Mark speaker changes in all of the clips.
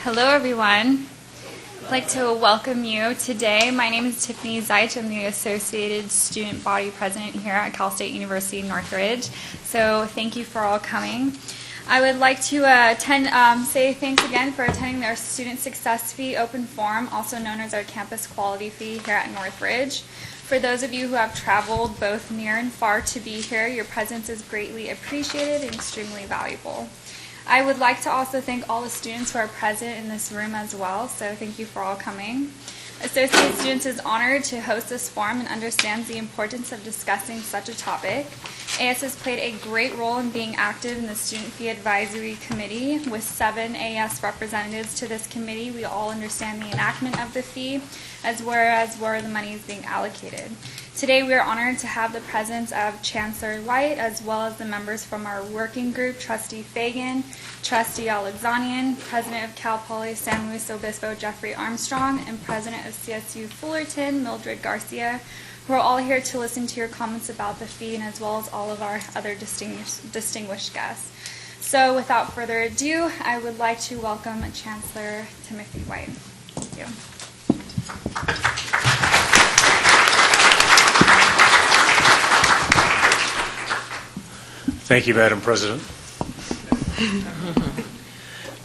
Speaker 1: Hello, everyone. I'd like to welcome you today. My name is Tiffany Zeich. I'm the Associated Student Body President here at Cal State University Northridge. So thank you for all coming. I would like to say thanks again for attending our Student Success Fee Open Forum, also known as our Campus Quality Fee here at Northridge. For those of you who have traveled both near and far to be here, your presence is greatly appreciated and extremely valuable. I would like to also thank all the students who are present in this room as well, so thank you for all coming. Associate Students is honored to host this forum and understands the importance of discussing such a topic. AS has played a great role in being active in the Student Fee Advisory Committee. With 7 AS representatives to this committee, we all understand the enactment of the fee, as well as where the money is being allocated. Today we are honored to have the presence of Chancellor White, as well as the members from our working group, Trustee Fagan, Trustee Alexanian, President of Cal Poly San Luis Obispo, Jeffrey Armstrong, and President of CSU Fullerton, Mildred Garcia, who are all here to listen to your comments about the fee, and as well as all of our other distinguished guests. So without further ado, I would like to welcome Chancellor Timothy White. Thank you.
Speaker 2: Thank you, Madam President.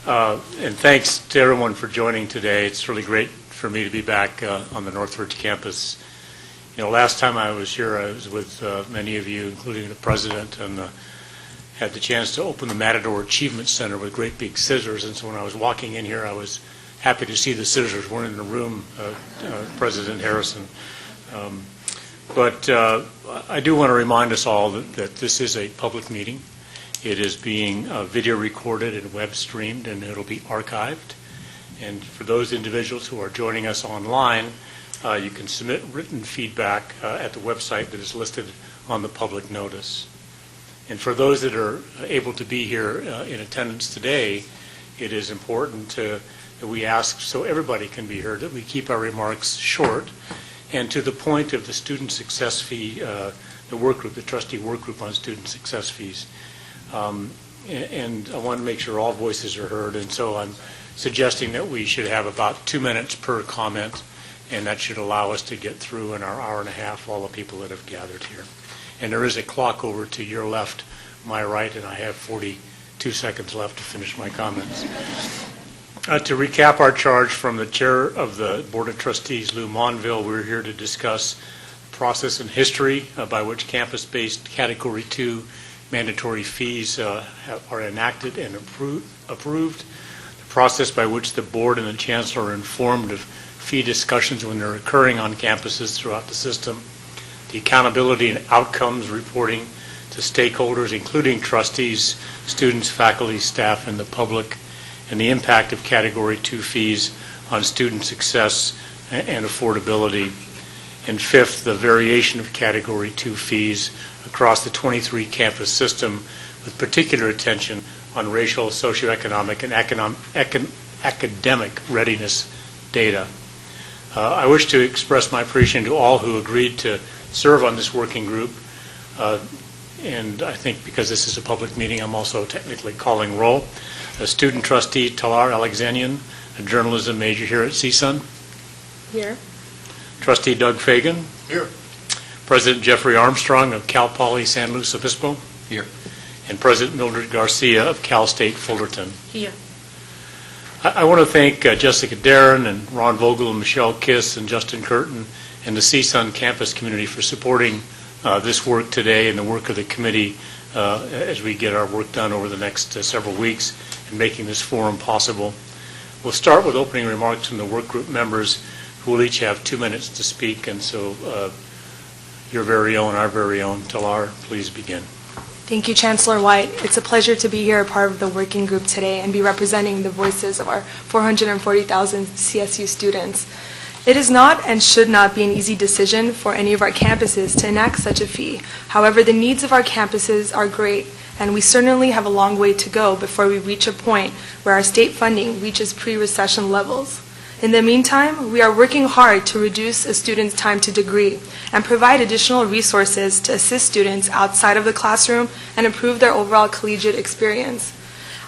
Speaker 2: And thanks to everyone for joining today. It's really great for me to be back on the Northridge campus. You know, last time I was here, I was with many of you, including the President, and had the chance to open the Matador Achievement Center with great big scissors. And so when I was walking in here, I was happy to see the scissors weren't in the room, President Harrison. But I do want to remind us all that this is a public meeting. It is being video recorded and web streamed, and it'll be archived. And for those individuals who are joining us online, you can submit written feedback at the website that is listed on the public notice. And for those that are able to be here in attendance today, it is important that we ask, so everybody can be heard, that we keep our remarks short and to the point of the student success fee, the work group, the trustee work group on student success fees. And I want to make sure all voices are heard, and so I'm suggesting that we should have about 2 minutes per comment, and that should allow us to get through in our hour and a half all the people that have gathered here. And there is a clock over to your left, my right, and I have 42 seconds left to finish my comments. To recap our charge from the chair of the Board of Trustees, Lou Monville, we're here to discuss the process and history by which campus-based Category 2 mandatory fees are enacted and approved, the process by which the board and the chancellor are informed of fee discussions when they're occurring on campuses throughout the system, the accountability and outcomes reporting to stakeholders, including trustees, students, faculty, staff, and the public, and the impact of Category 2 fees on student success and affordability. And fifth, the variation of Category 2 fees across the 23 campus system, with particular attention on racial, socioeconomic, and academic readiness data. I wish to express my appreciation to all who agreed to serve on this working group. And I think because this is a public meeting, I'm also technically calling roll. Student trustee Talar Alexanian, a journalism major here at CSUN.
Speaker 3: Here.
Speaker 2: Trustee Doug Fagan.
Speaker 4: Here.
Speaker 2: President Jeffrey Armstrong of Cal Poly San Luis Obispo.
Speaker 4: Here.
Speaker 2: And President Mildred Garcia of Cal State Fullerton.
Speaker 3: Here.
Speaker 2: I want to thank Jessica Darren and Ron Vogel and Michelle Kiss and Justin Curtin and the CSUN campus community for supporting this work today and the work of the committee as we get our work done over the next several weeks and making this forum possible. We'll start with opening remarks from the work group members, who will each have 2 minutes to speak, and so your very own, our very own, Talar, please begin.
Speaker 3: Thank you, Chancellor White. It's a pleasure to be here, a part of the working group today, and be representing the voices of our 440,000 CSU students. It is not and should not be an easy decision for any of our campuses to enact such a fee. However, the needs of our campuses are great, and we certainly have a long way to go before we reach a point where our state funding reaches pre-recession levels. In the meantime, we are working hard to reduce a student's time to degree and provide additional resources to assist students outside of the classroom and improve their overall collegiate experience.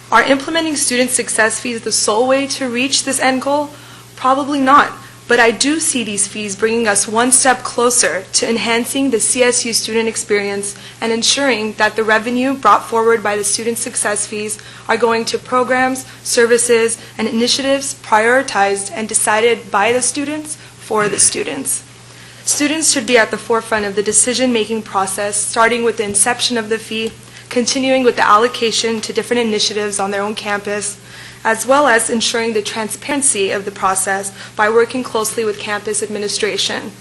Speaker 3: Are implementing student success fees the sole way to reach this end goal? Probably not, but I do see these fees bringing us one step closer to enhancing the CSU student experience and ensuring that the revenue brought forward by the student success fees are going to programs, services, and initiatives prioritized and decided by the students for the students. Students should be at the forefront of the decision-making process, starting with the inception of the fee, continuing with the allocation to different initiatives on their own campus, as well as ensuring the transparency of the process by working closely with campus administration.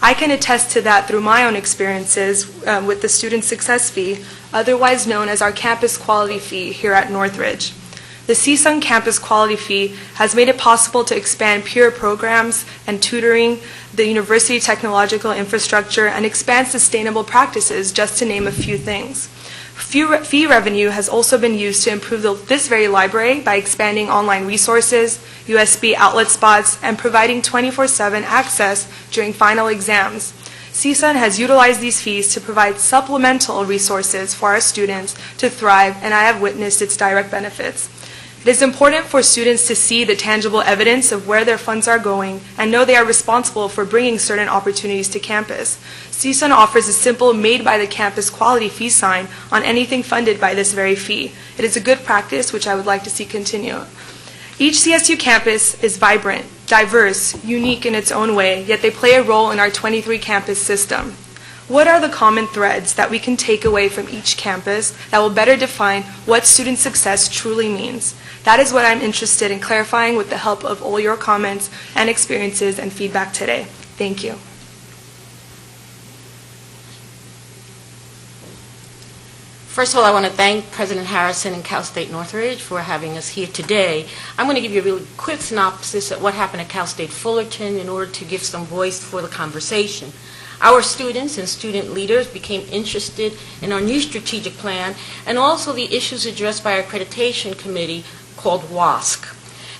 Speaker 3: I can attest to that through my own experiences with the student success fee, otherwise known as our campus quality fee here at Northridge. The CSUN campus quality fee has made it possible to expand peer programs and tutoring, the university technological infrastructure, and expand sustainable practices, just to name a few things. Fee revenue has also been used to improve this very library by expanding online resources, USB outlet spots, and providing 24/7 access during final exams. CSUN has utilized these fees to provide supplemental resources for our students to thrive, and I have witnessed its direct benefits. It is important for students to see the tangible evidence of where their funds are going and know they are responsible for bringing certain opportunities to campus. CSUN offers a simple made-by-the-campus quality fee sign on anything funded by this very fee. It is a good practice which I would like to see continue. Each CSU campus is vibrant, diverse, unique in its own way, yet they play a role in our 23-campus system. What are the common threads that we can take away from each campus that will better define what student success truly means? That is what I'm interested in clarifying with the help of all your comments and experiences and feedback today. Thank you.
Speaker 4: First of all, I want to thank President Harrison and Cal State Northridge for having us here today. I'm going to give you a really quick synopsis of what happened at Cal State Fullerton in order to give some voice for the conversation. Our students and student leaders became interested in our new strategic plan and also the issues addressed by our Accreditation Committee called WASC.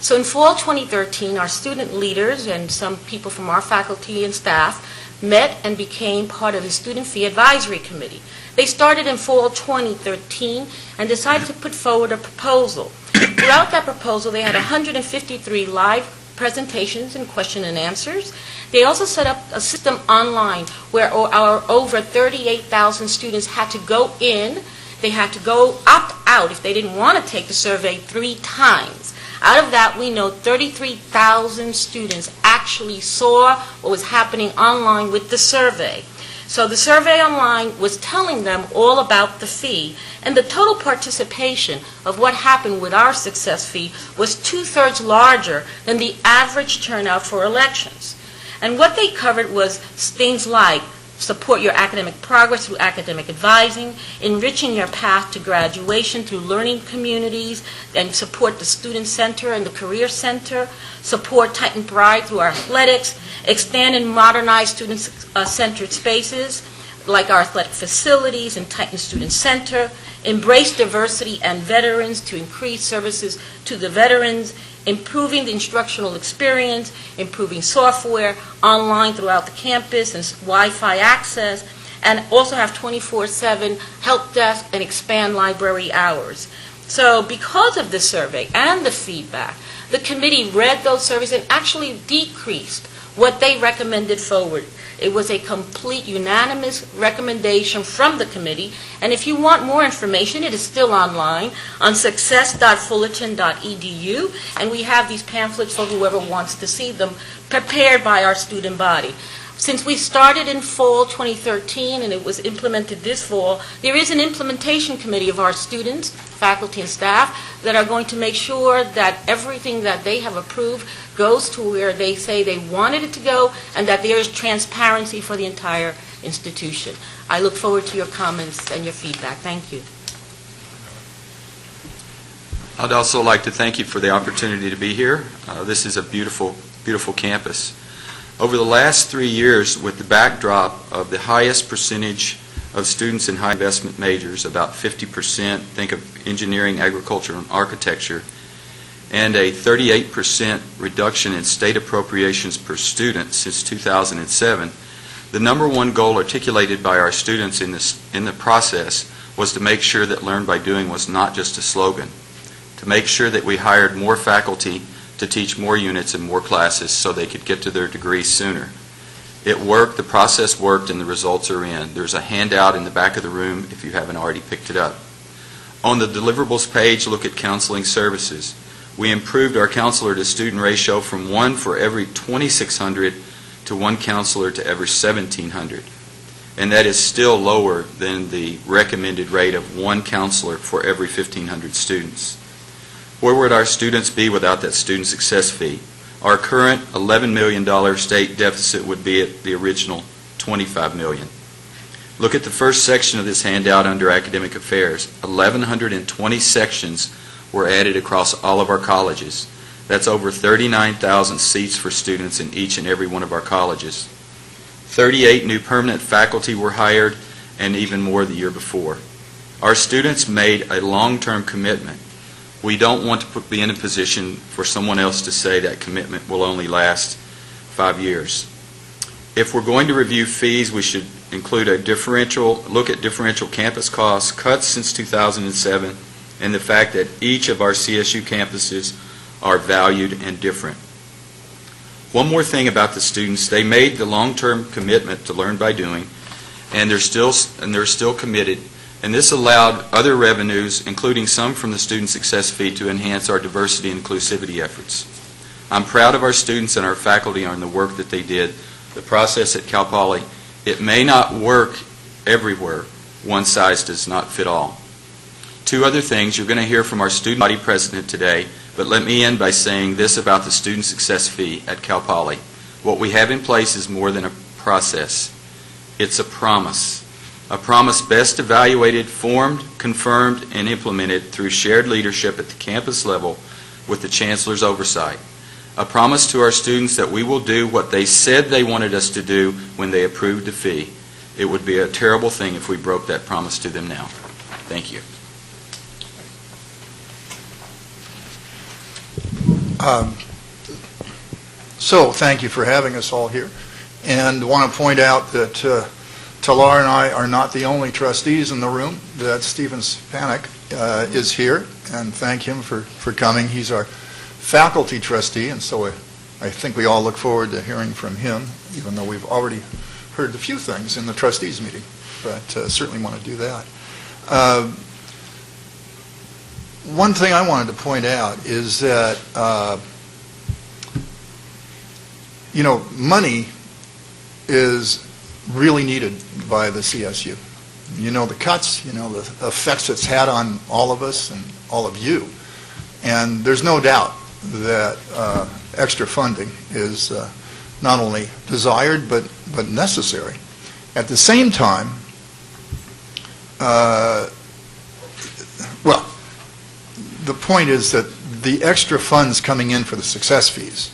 Speaker 4: So in fall 2013, our student leaders and some people from our faculty and staff met and became part of the Student Fee Advisory Committee. They started in fall 2013 and decided to put forward a proposal. Throughout that proposal, they had 153 live presentations and question and answers. They also set up a system online where our over 38,000 students had to go in. They had to go opt out if they didn't want to take the survey 3 times. Out of that, we know 33,000 students actually saw what was happening online with the survey. So the survey online was telling them all about the fee, and the total participation of what happened with our success fee was 2/3 larger than the average turnout for elections. And what they covered was things like support your academic progress through academic advising, enriching your path to graduation through learning communities, and support the student center and the career center, support Titan Pride through our athletics, extend and modernize student-centered spaces like our athletic facilities and Titan Student Center, embrace diversity and veterans to increase services to the veterans, improving the instructional experience, improving software online throughout the campus and Wi-Fi access, and also have 24/7 help desk and expand library hours. So because of the survey and the feedback, the committee read those surveys and actually decreased what they recommended forward. It was a complete unanimous recommendation from the committee, and if you want more information, it is still online on success.fullerton.edu, and we have these pamphlets for whoever wants to see them, prepared by our student body. Since we started in fall 2013 and it was implemented this fall, there is an implementation committee of our students, faculty, and staff that are going to make sure that everything that they have approved goes to where they say they wanted it to go and that there is transparency for the entire institution. I look forward to your comments and your feedback. Thank you.
Speaker 5: I'd also like to thank you for the opportunity to be here. This is a beautiful, beautiful campus. Over the last 3 years, with the backdrop of the highest percentage of students in high investment majors, about 50%, think of engineering, agriculture, and architecture, and a 38% reduction in state appropriations per student since 2007, the number one goal articulated by our students in the process was to make sure that Learn by Doing was not just a slogan, to to make sure that we hired more faculty to teach more units and more classes so they could get to their degrees sooner. It worked, the process worked, and the results are in. There's a handout in the back of the room if you haven't already picked it up. On the deliverables page, look at counseling services. We improved our counselor to student ratio from 1 for every 2,600 to 1 counselor to every 1,700. And that is still lower than the recommended rate of 1 counselor for every 1,500 students. Where would our students be without that student success fee? Our current $11 million state deficit would be at the original $25 million. Look at the first section of this handout under Academic Affairs. 1,120 sections were added across all of our colleges. That's over 39,000 seats for students in each and every one of our colleges. 38 new permanent faculty were hired, and even more the year before. Our students made a long-term commitment. We don't want to be in a position for someone else to say that commitment will only last 5 years. If we're going to review fees, we should include a look at differential campus costs, cuts since 2007, and the fact that each of our CSU campuses are valued and different. One more thing about the students, they made the long-term commitment to learn by doing, and they're still committed, and this allowed other revenues, including some from the student success fee, to enhance our diversity and inclusivity efforts. I'm proud of our students and our faculty on the work that they did. The process at Cal Poly, it may not work everywhere. One size does not fit all. 2 other things. You're going to hear from our student body president today, but let me end by saying this about the student success fee at Cal Poly. What we have in place is more than a process. It's a promise best evaluated, formed, confirmed, and implemented through shared leadership at the campus level with the chancellor's oversight. A promise to our students that we will do what they said they wanted us to do when they approved the fee. It would be a terrible thing if we broke that promise to them now. Thank you.
Speaker 6: So thank you for having us all here, and want to point out that Talar and I are not the only trustees in the room, that Stephen Spanik is here, and thank him for coming. He's our faculty trustee, and so I think we all look forward to hearing from him, even though we've already heard a few things in the trustees meeting, but certainly want to do that. One thing I wanted to point out is that, money is really needed by the CSU. The cuts, the effects it's had on all of us and all of you. And there's no doubt that extra funding is not only desired but necessary. At the same time, the point is that the extra funds coming in for the success fees,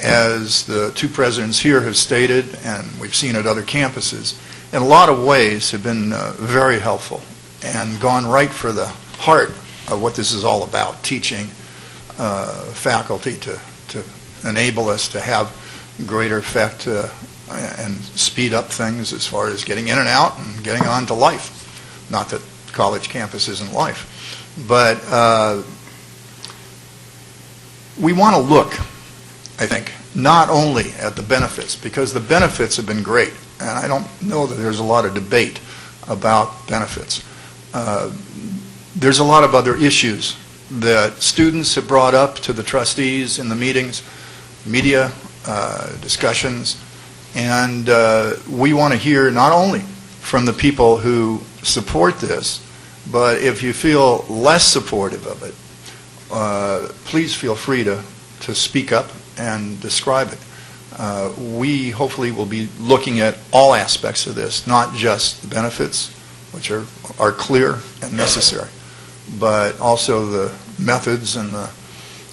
Speaker 6: as the 2 presidents here have stated, and we've seen at other campuses, in a lot of ways have been very helpful and gone right for the heart of what this is all about, teaching faculty to enable us to have greater effect and speed up things as far as getting in and out and getting on to life. Not that college campus isn't life. But we want to look, I think, not only at the benefits, because the benefits have been great, and I don't know that there's a lot of debate about benefits. There's a lot of other issues that students have brought up to the trustees in the meetings, media discussions, and we want to hear not only from the people who support this, but if you feel less supportive of it, please feel free to speak up and describe it. We hopefully will be looking at all aspects of this, not just the benefits, which are clear and necessary, but also the methods and the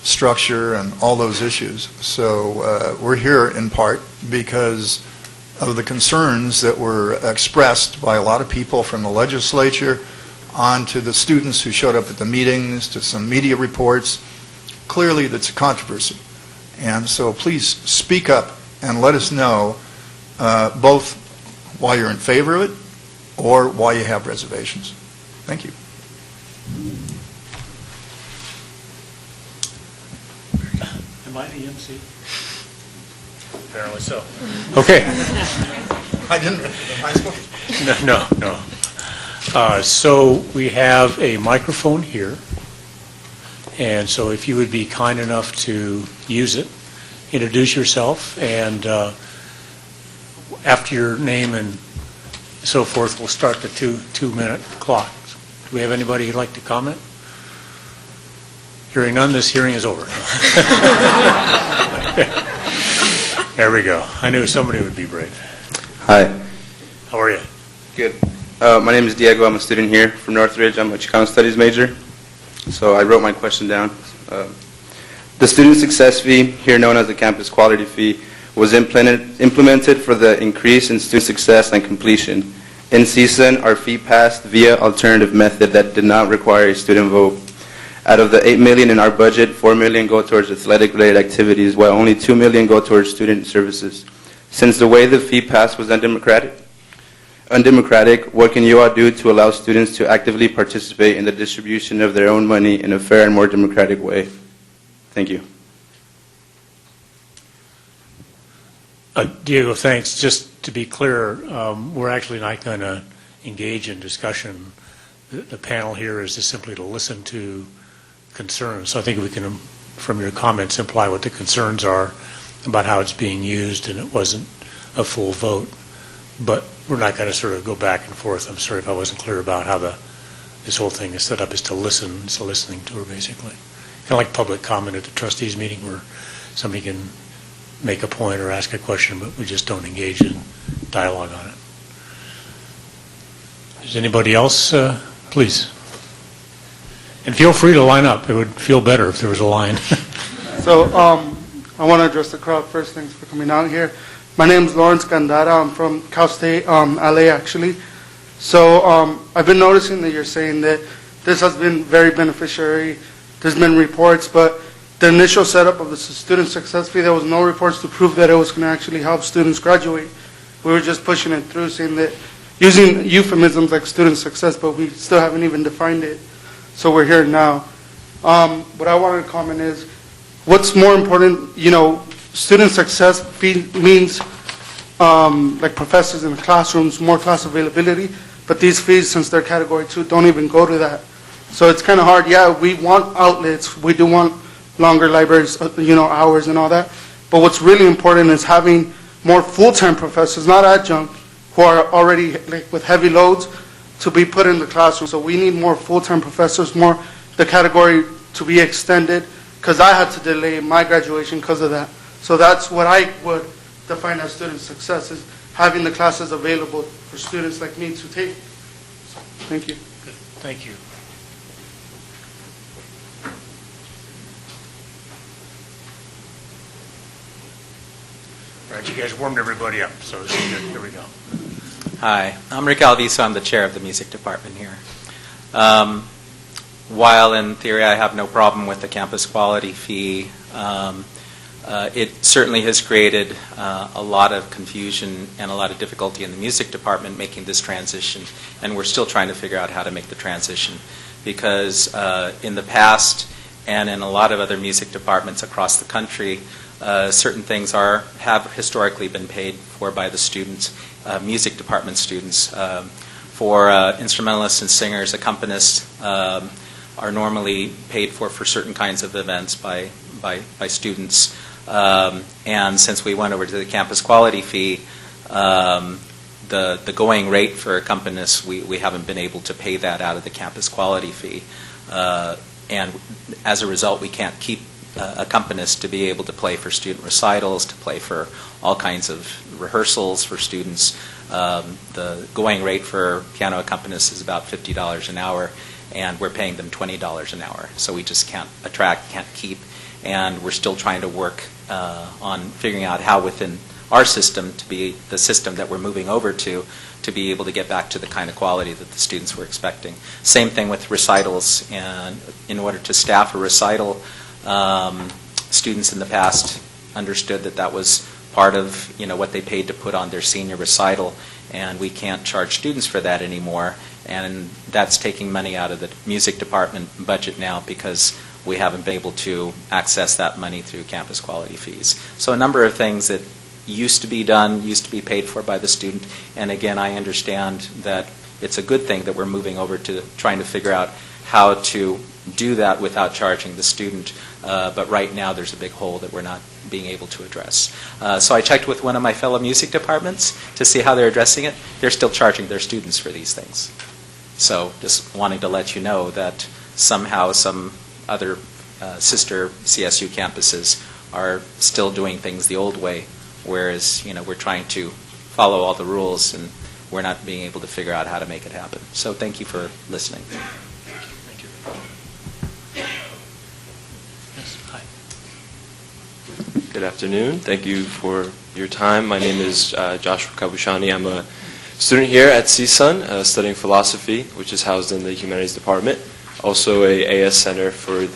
Speaker 6: structure and all those issues. So we're here in part because of the concerns that were expressed by a lot of people from the legislature on to the students who showed up at the meetings, to some media reports. Clearly that's a controversy. And so please speak up and let us know both why you're in favor of it or why you have reservations. Thank you.
Speaker 2: Am I the MC? Apparently so. Okay.
Speaker 6: I didn't recognize one.
Speaker 2: No. So we have a microphone here, and so if you would be kind enough to use it, introduce yourself, and after your name and so forth, we'll start the two-minute clock. Do we have anybody who'd like to comment? Hearing none, this hearing is over. There we go. I knew somebody would be brave.
Speaker 7: Hi.
Speaker 2: How are you?
Speaker 7: Good. My name is Diego. I'm a student here from Northridge. I'm a Chicano Studies major. So I wrote my question down. The student success fee, here known as the campus quality fee, was implemented for the increase in student success and completion. In season, our fee passed via alternative method that did not require a student vote. Out of the $8 million in our budget, $4 million go towards athletic-related activities, while only $2 million go towards student services. Since the way the fee passed was undemocratic, what can you all do to allow students to actively participate in the distribution of their own money in a fair and more democratic way? Thank you.
Speaker 2: Diego, thanks. Just to be clear, we're actually not going to engage in discussion. The panel here is just simply to listen to concerns. So I think we can, from your comments, imply what the concerns are about how it's being used, and it wasn't a full vote. But we're not going to sort of go back and forth. I'm sorry if I wasn't clear about how this whole thing is set up, is to listen. It's a listening tour, basically. Kind of like public comment at the trustees meeting where somebody can make a point or ask a question, but we just don't engage in dialogue on it. Is anybody else? Please. And feel free to line up. It would feel better if there was a line.
Speaker 8: So I want to address the crowd first. Thanks for coming out here. My name is Lawrence Gandara. I'm from Cal State, LA, actually. So I've been noticing that you're saying that this has been very beneficiary. There's been reports, but the initial setup of the student success fee, there was no reports to prove that it was going to actually help students graduate. We were just pushing it through, saying that, using euphemisms like student success, but we still haven't even defined it. So we're here now. What I wanted to comment is, what's more important, student success fee means like professors in the classrooms, more class availability, but these fees, since they're category 2, don't even go to that. So it's kind of hard. Yeah, we want outlets. We do want longer libraries, hours and all that. But what's really important is having more full-time professors, not adjunct, who are already with heavy loads, to be put in the classroom. So we need more full-time professors, more the category to be extended, because I had to delay my graduation because of that. So that's what I would define as student success, is having the classes available for students like me to take. So, thank you.
Speaker 2: Good. Thank you. All right, you guys warmed everybody up, so this is good. Here we go.
Speaker 9: Hi, I'm Rick Alviso. I'm the chair of the music department here. While in theory I have no problem with the campus quality fee, it certainly has created a lot of confusion and a lot of difficulty in the music department making this transition, and we're still trying to figure out how to make the transition, because in the past and in a lot of other music departments across the country, certain things have historically been paid for by the students, music department students. For instrumentalists and singers, accompanists are normally paid for certain kinds of events by students. And since we went over to the campus quality fee, the going rate for accompanists, we haven't been able to pay that out of the campus quality fee. And as a result, we can't keep accompanists to be able to play for student recitals, to play for all kinds of rehearsals for students. The going rate for piano accompanists is about $50 an hour, and we're paying them $20 an hour. So we just can't attract, can't keep, and we're still trying to work on figuring out how within our system, to be the system that we're moving over to be able to get back to the kind of quality that the students were expecting. Same thing with recitals, and in order to staff a recital, students in the past understood that was part of what they paid to put on their senior recital, and we can't charge students for that anymore, and that's taking money out of the music department budget now, because we haven't been able to access that money through campus quality fees. So a number of things that used to be done, used to be paid for by the student, and again, I understand that it's a good thing that we're moving over to trying to figure out how to do that without charging the student, but right now there's a big hole that we're not being able to address. So I checked with one of my fellow music departments to see how they're addressing it. They're still charging their students for these things. So just wanting to let you know that somehow some other sister CSU campuses are still doing things the old way, whereas we're trying to follow all the rules and we're not being able to figure out how to make it happen. So thank you for listening.
Speaker 2: Thank you. Yes, hi.
Speaker 10: Good afternoon. Thank you for your time. My name is Joshua Kabushani. I'm a student here at CSUN studying philosophy, which is housed in the Humanities Department. Also a AS Senator for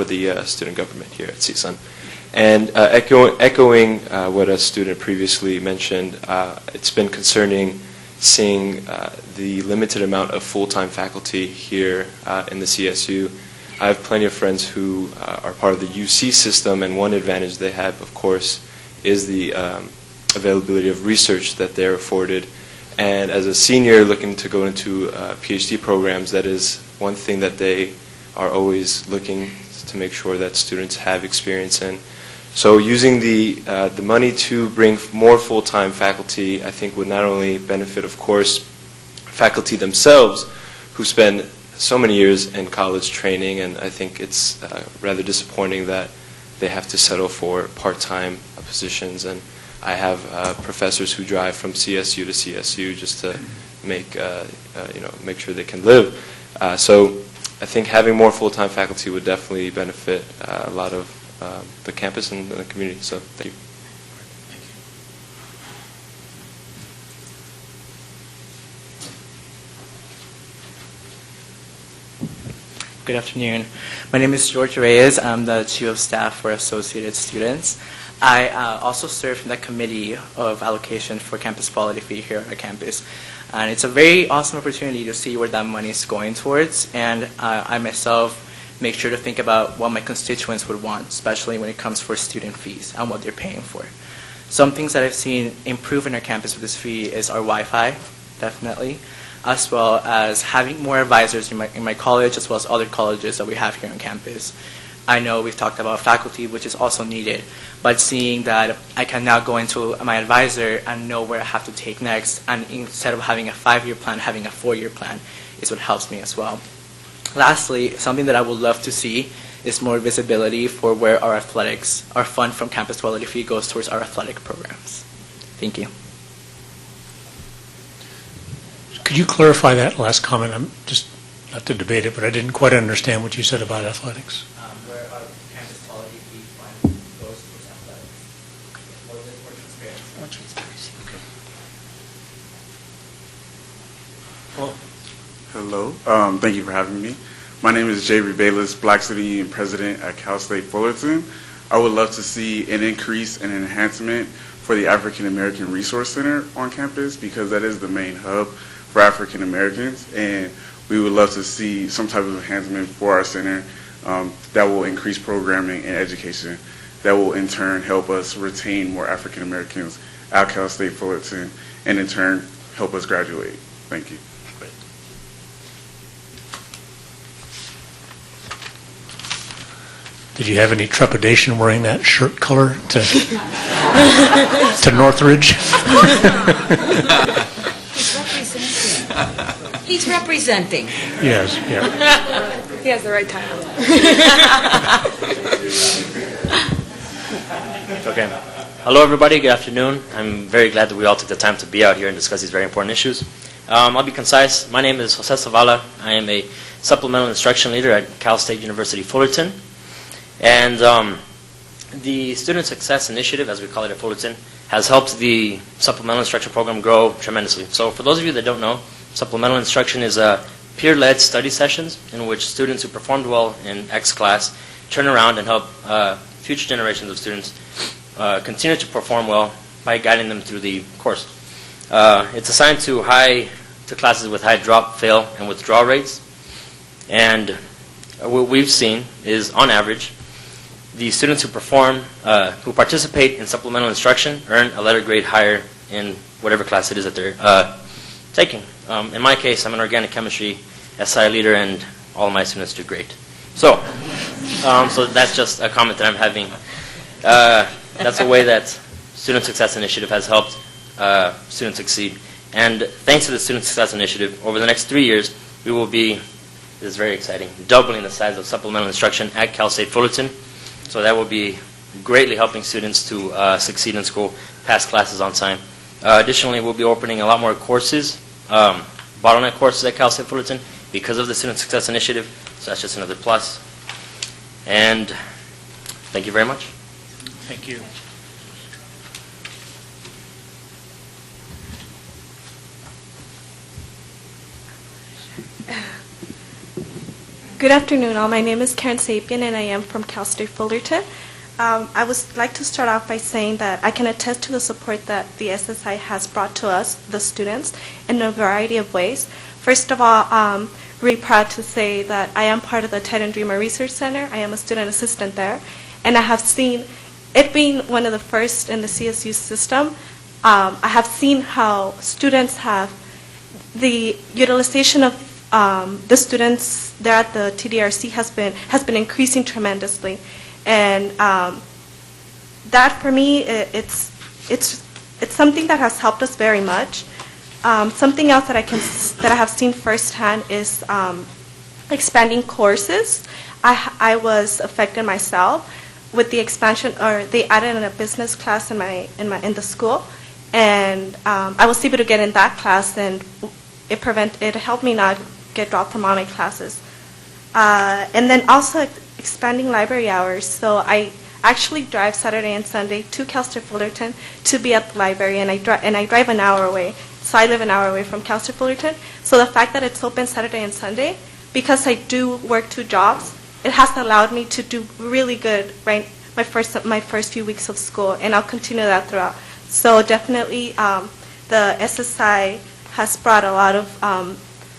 Speaker 10: the student government here at CSUN. And echoing what a student previously mentioned, it's been concerning seeing the limited amount of full-time faculty here in the CSU. I have plenty of friends who are part of the UC system, and one advantage they have, of course, is the availability of research that they're afforded. And as a senior looking to go into PhD programs, that is one thing that they are always looking to make sure that students have experience in. So using the money to bring more full-time faculty, I think would not only benefit, of course, faculty themselves who spend so many years in college training, and I think it's rather disappointing that they have to settle for part-time positions. And I have professors who drive from CSU to CSU just to make sure they can live. So I think having more full-time faculty would definitely benefit a lot of the campus and the community. So thank you.
Speaker 11: Good afternoon. My name is George Reyes. I'm the Chief of Staff for Associated Students. I also serve in the Committee of Allocation for Campus Quality Fee here at campus. And it's a very awesome opportunity to see where that money is going towards. And I myself make sure to think about what my constituents would want, especially when it comes for student fees and what they're paying for. Some things that I've seen improve in our campus with this fee is our Wi-Fi, definitely, as well as having more advisors in my college, as well as other colleges that we have here on campus. I know we've talked about faculty, which is also needed, but seeing that I can now go into my advisor and know where I have to take next, and instead of having a 5-year plan, having a 4-year plan is what helps me as well. Lastly, something that I would love to see is more visibility for where our athletics, our fund from Campus Quality Fee goes towards our athletic programs. Thank you.
Speaker 2: Could you clarify that last comment? I'm just, not to debate it, but I didn't quite understand what you said about athletics.
Speaker 11: Where our Campus Quality Fee fund goes towards athletics. More transparency.
Speaker 2: Okay.
Speaker 12: Hello. Thank you for having me. My name is Jay Bayless, Black Student Union President at Cal State Fullerton. I would love to see an increase and enhancement for the African American Resource Center on campus, because that is the main hub for African Americans, and we would love to see some type of enhancement for our center that will increase programming and education, that will in turn help us retain more African Americans at Cal State Fullerton, and in turn help us graduate. Thank you.
Speaker 2: Did you have any trepidation wearing that shirt color to Northridge?
Speaker 4: He's representing.
Speaker 2: Yes, yeah.
Speaker 3: He has the right title.
Speaker 13: Okay. Hello, everybody. Good afternoon. I'm very glad that we all took the time to be out here and discuss these very important issues. I'll be concise. My name is Jose Zavala. I am a supplemental instruction leader at Cal State University Fullerton. And the Student Success Initiative, as we call it at Fullerton, has helped the supplemental instruction program grow tremendously. So for those of you that don't know, supplemental instruction is peer-led study sessions in which students who performed well in X class turn around and help future generations of students continue to perform well by guiding them through the course. It's assigned to classes with high drop, fail, and withdrawal rates. And what we've seen is, on average, the students who participate in supplemental instruction earn a letter grade higher in whatever class it is that they're taking. In my case, I'm an organic chemistry SI leader, and all of my students do great. So that's just a comment that I'm having. That's a way that Student Success Initiative has helped students succeed. And thanks to the Student Success Initiative, over the next 3 years, we will be, this is very exciting, doubling the size of supplemental instruction at Cal State Fullerton. So that will be greatly helping students to succeed in school, pass classes on time. Additionally, we'll be opening a lot more courses, bottleneck courses at Cal State Fullerton because of the Student Success Initiative. So that's just another plus. And thank you very much.
Speaker 2: Thank you.
Speaker 14: Good afternoon, all. My name is Karen Sapien, and I am from Cal State Fullerton. I would like to start off by saying that I can attest to the support that the SSI has brought to us, the students, in a variety of ways. First of all, I'm really proud to say that I am part of the Ted and Dreamer Research Center. I am a student assistant there, and I have seen, it being one of the first in the CSU system, I have seen how students have, the utilization of the students there at the TDRC has been increasing tremendously, and that for me it's something that has helped us very much. Something else that I have seen firsthand is expanding courses. I was affected myself with the expansion, or they added in a business class in the school, and I was able to get in that class, and it helped me not get dropped from all my classes. And then also expanding library hours. So I actually drive Saturday and Sunday to Cal State Fullerton to be at the library, and I drive an hour away. So I live an hour away from Cal State Fullerton. So the fact that it's open Saturday and Sunday, because I do work 2 jobs, it has allowed me to do really good my first few weeks of school, and I'll continue that throughout. So definitely the SSI has brought a lot of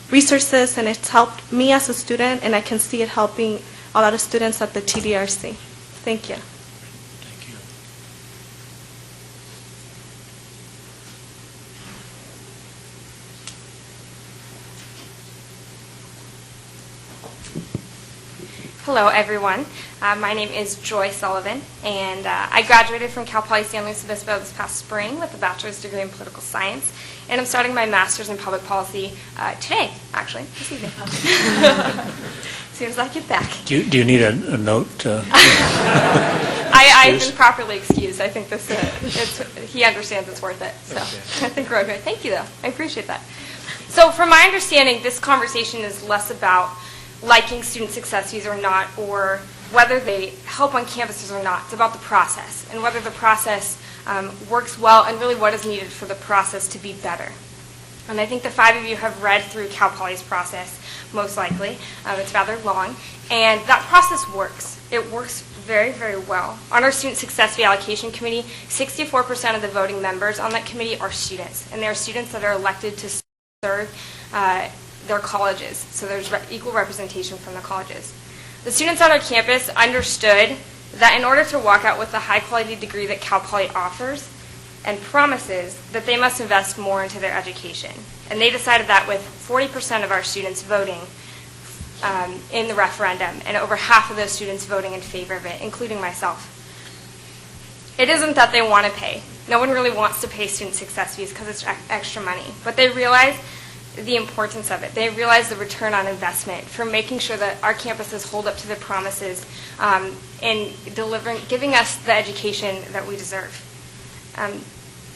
Speaker 14: resources, and it's helped me as a student, and I can see it helping a lot of students at the TDRC. Thank you.
Speaker 2: Thank you.
Speaker 15: Hello, everyone. My name is Joy Sullivan, and I graduated from Cal Poly San Luis Obispo this past spring with a bachelor's degree in political science, and I'm starting my master's in public policy today, actually, this evening. As soon as I get back.
Speaker 2: Do you need a note?
Speaker 15: I've been properly excused. I think he understands it's worth it, so okay. I think we're okay. Thank you, though. I appreciate that. So from my understanding, this conversation is less about liking student success fees or not, or whether they help on campuses or not. It's about the process, and whether the process works well, and really what is needed for the process to be better. And I think the 5 of you have read through Cal Poly's process, most likely. It's rather long, and that process works. It works very, very well. On our Student Success Fee Allocation Committee, 64% of the voting members on that committee are students, and they are students that are elected to serve their colleges, so there's equal representation from the colleges. The students on our campus understood that in order to walk out with the high-quality degree that Cal Poly offers and promises, that they must invest more into their education. And they decided that with 40% of our students voting in the referendum, and over half of those students voting in favor of it, including myself. It isn't that they want to pay. No one really wants to pay student success fees because it's extra money, but they realize the importance of it. They realize the return on investment for making sure that our campuses hold up to their promises in giving us the education that we deserve.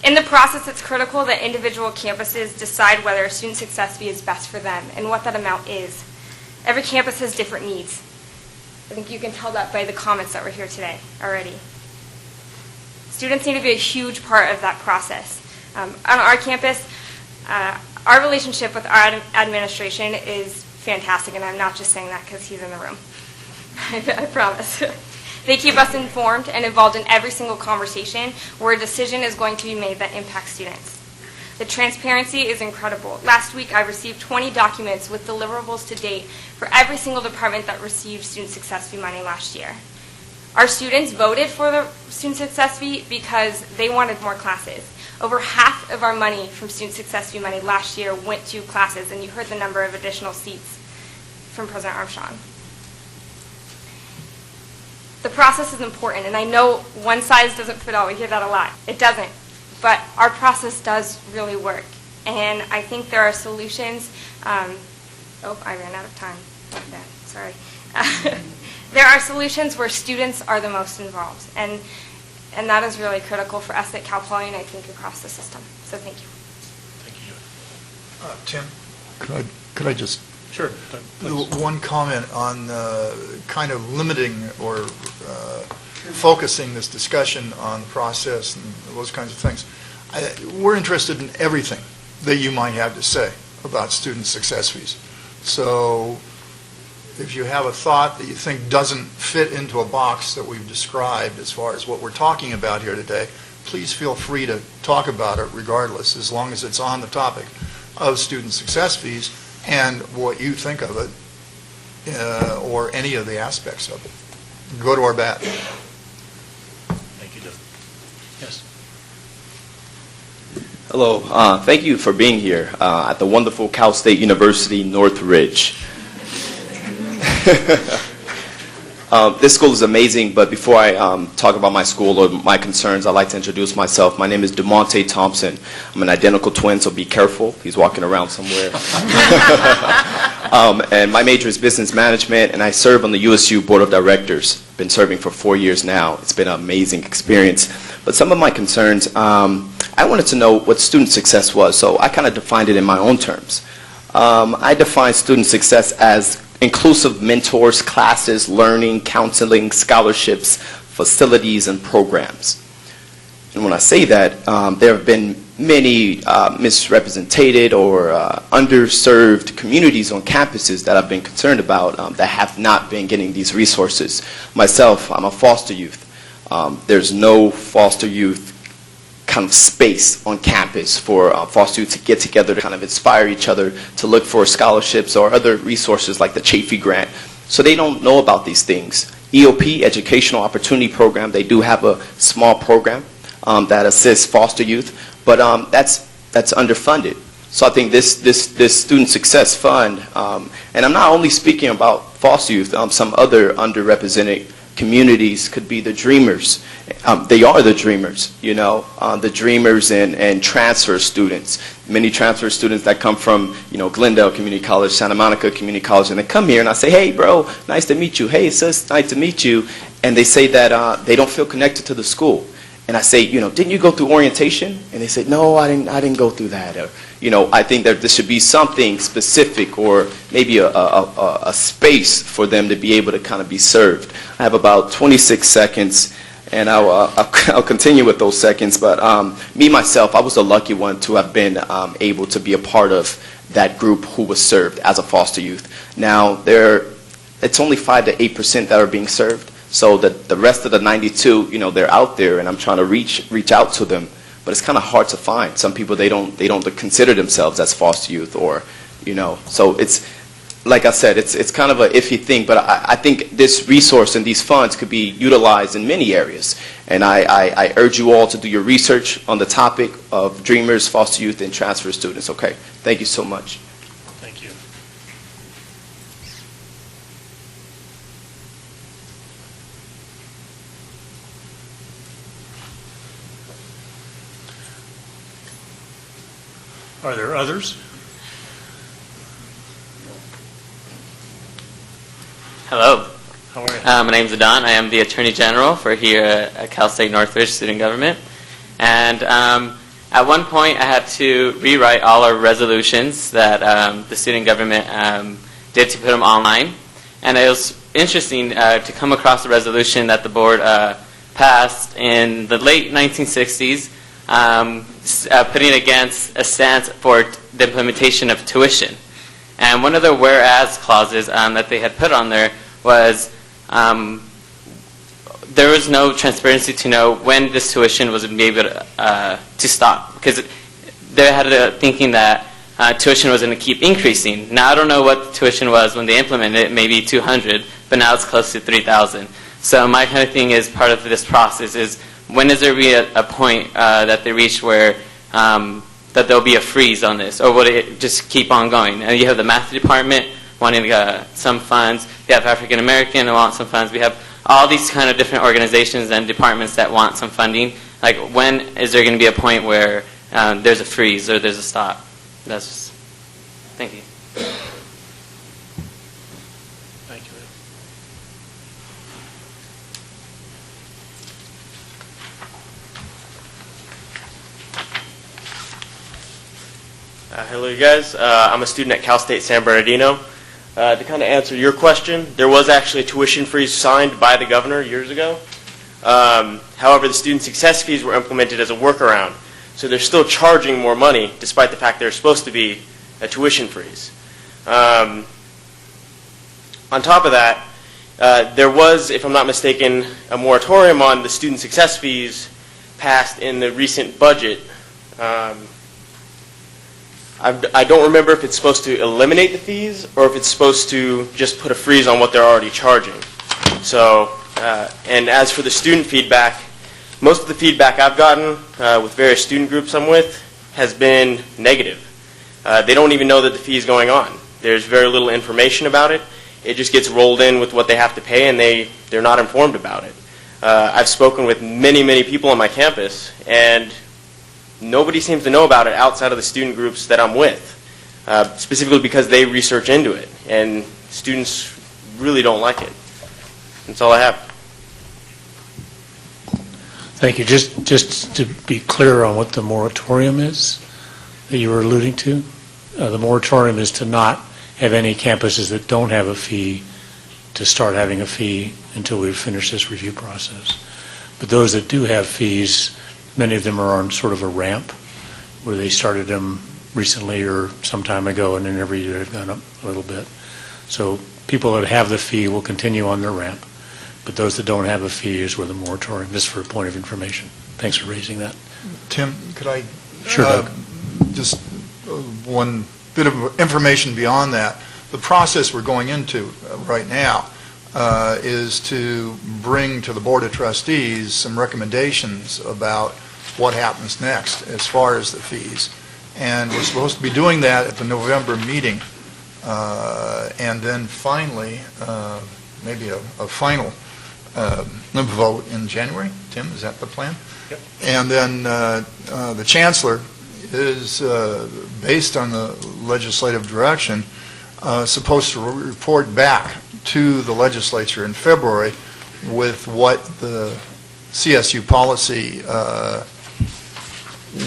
Speaker 15: In the process, it's critical that individual campuses decide whether a student success fee is best for them and what that amount is. Every campus has different needs. I think you can tell that by the comments that were here today already. Students need to be a huge part of that process. On our campus, our relationship with our administration is fantastic, and I'm not just saying that because he's in the room. I promise. They keep us informed and involved in every single conversation where a decision is going to be made that impacts students. The transparency is incredible. Last week, I received 20 documents with deliverables to date for every single department that received student success fee money last year. Our students voted for the student success fee because they wanted more classes. Over half of our money from student success fee money last year went to classes, and you heard the number of additional seats from President Armstrong. The process is important, and I know one size doesn't fit all. We hear that a lot. It doesn't. But our process does really work. And I think there are solutions. I ran out of time. Like that. Sorry. There are solutions where students are the most involved. And that is really critical for us at Cal Poly and I think across the system. So thank you.
Speaker 6: Tim, could I just...
Speaker 2: Sure.
Speaker 6: One comment on kind of limiting or focusing this discussion on the process and those kinds of things. We're interested in everything that you might have to say about student success fees. So if you have a thought that you think doesn't fit into a box that we've described as far as what we're talking about here today, please feel free to talk about it regardless, as long as it's on the topic of student success fees and what you think of it, or any of the aspects of it. Go to our bat.
Speaker 2: Thank you, Doug. Yes.
Speaker 16: Hello. Thank you for being here at the wonderful Cal State University, Northridge. This school is amazing, but before I talk about my school or my concerns, I'd like to introduce myself. My name is DeMonte Thompson. I'm an identical twin, so be careful. He's walking around somewhere. And my major is business management, and I serve on the USU Board of Directors. Been serving for 4 years now. It's been an amazing experience. But some of my concerns, I wanted to know what student success was, so I kind of defined it in my own terms. I define student success as inclusive mentors, classes, learning, counseling, scholarships, facilities, and programs. And when I say that, there have been many misrepresented or underserved communities on campuses that I've been concerned about that have not been getting these resources. Myself, I'm a foster youth. There's no foster youth kind of space on campus for foster youth to get together to kind of inspire each other to look for scholarships or other resources like the Chafee Grant. So they don't know about these things. EOP, Educational Opportunity Program, they do have a small program that assists foster youth, but that's underfunded. So I think this Student Success Fund, and I'm not only speaking about foster youth, some other underrepresented communities could be the dreamers. They are the dreamers, you know, the dreamers and transfer students. Many transfer students that come from, you know, Glendale Community College, Santa Monica Community College, and they come here and I say, hey, bro, nice to meet you. Hey, sis, nice to meet you. And they say that they don't feel connected to the school. And I say, you know, didn't you go through orientation? And they say, no, I didn't go through that. Or, you know, I think that there should be something specific or maybe a space for them to be able to kind of be served. I have about 26 seconds, and I'll continue with those seconds. But me, myself, I was the lucky one to have been able to be a part of that group who was served as a foster youth. Now, it's only 5 to 8% that are being served. So the rest of the 92, you know, they're out there, and I'm trying to reach out to them. But it's kind of hard to find. Some people, they don't consider themselves as foster youth, or, you know. So it's, like I said, it's kind of an iffy thing. But I think this resource and these funds could be utilized in many areas. And I urge you all to do your research on the topic of dreamers, foster youth, and transfer students. Okay. Thank you so much.
Speaker 2: Thank you. Are there others?
Speaker 17: Hello.
Speaker 2: How are you?
Speaker 17: My name is Adon. I am the Attorney General for here at Cal State Northridge Student Government. And at one point, I had to rewrite all our resolutions that the student government did to put them online. And it was interesting to come across a resolution that the board passed in the late 1960s, putting against a stance for the implementation of tuition. And one of the whereas clauses that they had put on there was there was no transparency to know when this tuition was going to be able to stop. Because they had a thinking that tuition was going to keep increasing. Now I don't know what the tuition was when they implemented it, maybe 200, but now it's close to 3,000. So my kind of thing is part of this process is when is there be a point that they reach where that there'll be a freeze on this, or will it just keep on going? And you have the math department wanting some funds. You have African American who want some funds. We have all these kind of different organizations and departments that want some funding. Like, when is there going to be a point where there's a freeze or there's a stop? That's just, thank you.
Speaker 2: Thank you.
Speaker 18: Hello, you guys. I'm a student at Cal State San Bernardino. To kind of answer your question, there was actually a tuition freeze signed by the governor years ago. However, the student success fees were implemented as a workaround. So they're still charging more money, despite the fact there's supposed to be a tuition freeze. On top of that, there was, if I'm not mistaken, a moratorium on the student success fees passed in the recent budget. I don't remember if it's supposed to eliminate the fees or if it's supposed to just put a freeze on what they're already charging. So, and as for the student feedback, most of the feedback I've gotten with various student groups I'm with has been negative. They don't even know that the fee is going on. There's very little information about it. It just gets rolled in with what they have to pay, and they're not informed about it. I've spoken with many, many people on my campus, and nobody seems to know about it outside of the student groups that I'm with, specifically because they research into it, and students really don't like it. That's all I have.
Speaker 2: Thank you. Just to be clear on what the moratorium is that you were alluding to, the moratorium is to not have any campuses that don't have a fee to start having a fee until we finish this review process. But those that do have fees, many of them are on sort of a ramp where they started them recently or some time ago, and then every year they've gone up a little bit. So people that have the fee will continue on their ramp, but those that don't have a fee is where the moratorium is, for a point of information. Thanks for raising that.
Speaker 6: Tim, could I?
Speaker 2: Sure, Doug.
Speaker 6: Just one bit of information beyond that. The process we're going into right now is to bring to the Board of Trustees some recommendations about what happens next as far as the fees. And we're supposed to be doing that at the November meeting. And then finally, maybe a final vote in January. Tim, is that the plan?
Speaker 2: Yep.
Speaker 6: And then the Chancellor is, based on the legislative direction, supposed to report back to the legislature in February with what the CSU policy,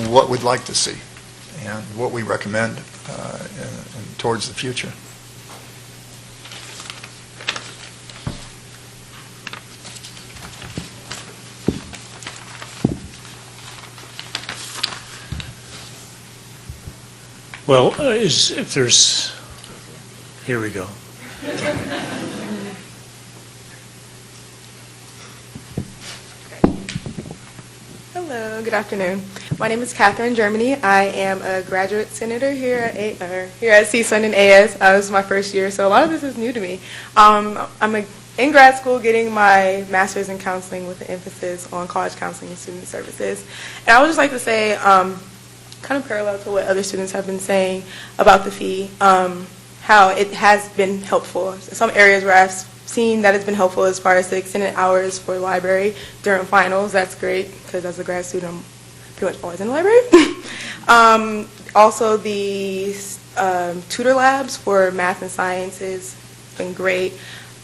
Speaker 6: what we'd like to see and what we recommend towards the future.
Speaker 2: Well, if there's, here we go.
Speaker 3: Hello, good afternoon. My name is Catherine Germany. I am a graduate senator here at CSUN in AS. This is my first year, so a lot of this is new to me. I'm in grad school getting my master's in counseling with an emphasis on college counseling and student services. And I would just like to say, kind of parallel to what other students have been saying about the fee, how it has been helpful. Some areas where I've seen that it's been helpful as far as the extended hours for the library during finals. That's great, because as a grad student, I'm pretty much always in the library. Also, the tutor labs for math and science has been great.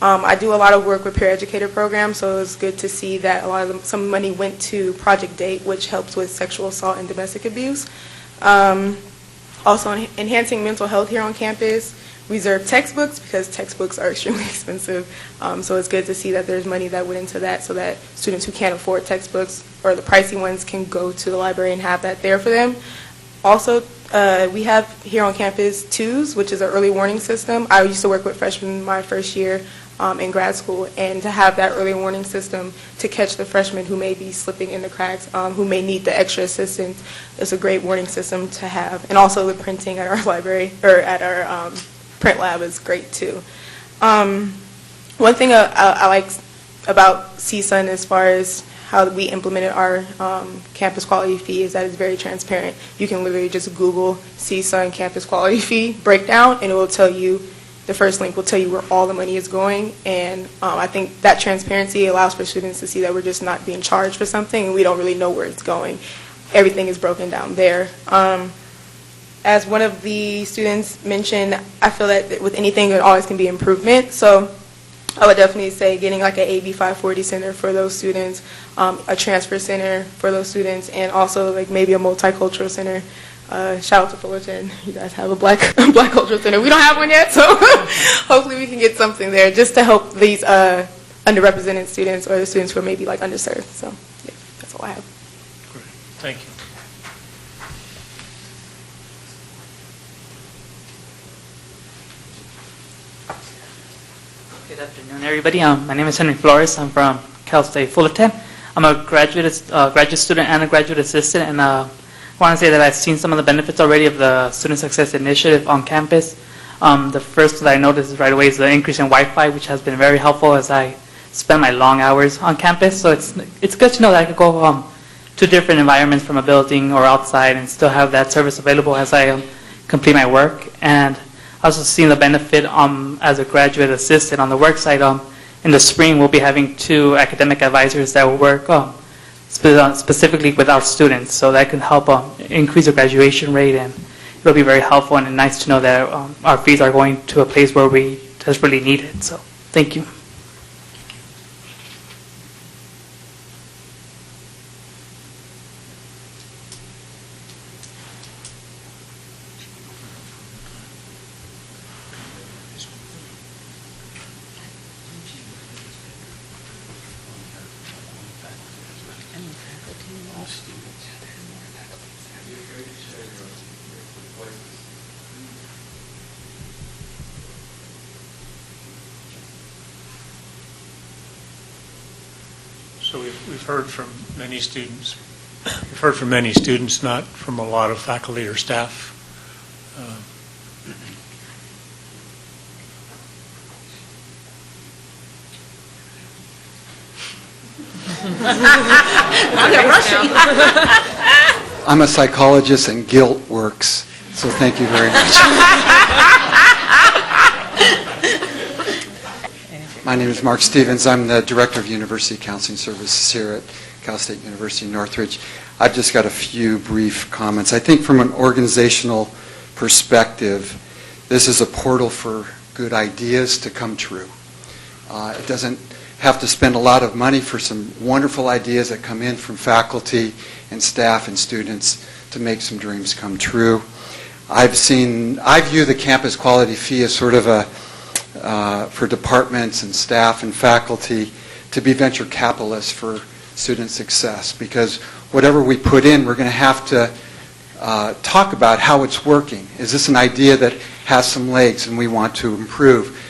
Speaker 3: I do a lot of work with peer educator programs, so it's good to see that some money went to Project Date, which helps with sexual assault and domestic abuse. Also, enhancing mental health here on campus. Reserve textbooks, because textbooks are extremely expensive. So it's good to see that there's money that went into that, so that students who can't afford textbooks or the pricey ones can go to the library and have that there for them. Also, we have here on campus TWOS, which is an early warning system. I used to work with freshmen my first year. in grad school, and to have that early warning system to catch the freshmen who may be slipping in the cracks, who may need the extra assistance, is a great warning system to have. And also the printing at our library, or at our print lab, is great too. One thing I like about CSUN as far as how we implemented our campus quality fee is that it's very transparent. You can literally just Google CSUN campus quality fee breakdown, and it will tell you, the first link will tell you where all the money is going. And I think that transparency allows for students to see that we're just not being charged for something and we don't really know where it's going. Everything is broken down there. As one of the students mentioned, I feel that with anything, there always can be improvement. So I would definitely say getting like an AB 540 center for those students, a transfer center for those students, and also like maybe a multicultural center. Shout out to Fullerton. You guys have a black cultural center. We don't have one yet, so hopefully we can get something there just to help these underrepresented students or the students who are maybe like underserved. So yeah, that's all I have.
Speaker 2: Great. Thank you.
Speaker 19: Good afternoon, everybody. My name is Henry Flores. I'm from Cal State Fullerton. I'm a graduate student and a graduate assistant, and I want to say that I've seen some of the benefits already of the Student Success Initiative on campus. The first that I noticed right away is the increase in Wi-Fi, which has been very helpful as I spend my long hours on campus. So it's good to know that I could go to different environments from a building or outside and still have that service available as I complete my work. And I also seen the benefit as a graduate assistant on the work site. In the spring, we'll be having 2 academic advisors that will work specifically with our students, so that can help increase the graduation rate, and it'll be very helpful and nice to know that our fees are going to a place where we desperately need it. So thank you.
Speaker 2: So we've heard from many students. We've heard from many students, not from a lot of faculty or staff.
Speaker 20: I'm a psychologist and guilt works, so thank you very much. My name is Marc Stevens. I'm the Director of University Counseling Services here at Cal State University Northridge. I've just got a few brief comments. I think from an organizational perspective, this is a portal for good ideas to come true. It doesn't have to spend a lot of money for some wonderful ideas that come in from faculty and staff and students to make some dreams come true. I view the campus quality fee as sort of for departments and staff and faculty to be venture capitalists for student success, because whatever we put in, we're going to have to talk about how it's working. Is this an idea that has some legs and we want to improve?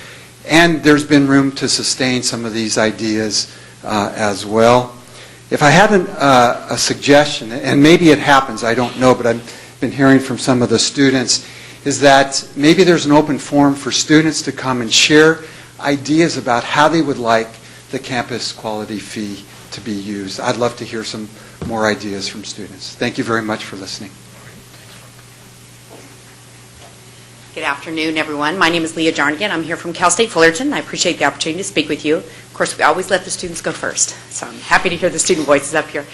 Speaker 20: And there's been room to sustain some of these ideas as well. If I had a suggestion, and maybe it happens, I don't know, but I've been hearing from some of the students, is that maybe there's an open forum for students to come and share ideas about how they would like the campus quality fee to be used. I'd love to hear some more ideas from students. Thank you very much for listening.
Speaker 21: Good afternoon, everyone. My name is Leah Jarnigan. I'm here from Cal State Fullerton. I appreciate the opportunity to speak with you. Of course, we always let the students go first, so I'm happy to hear the student voices up here.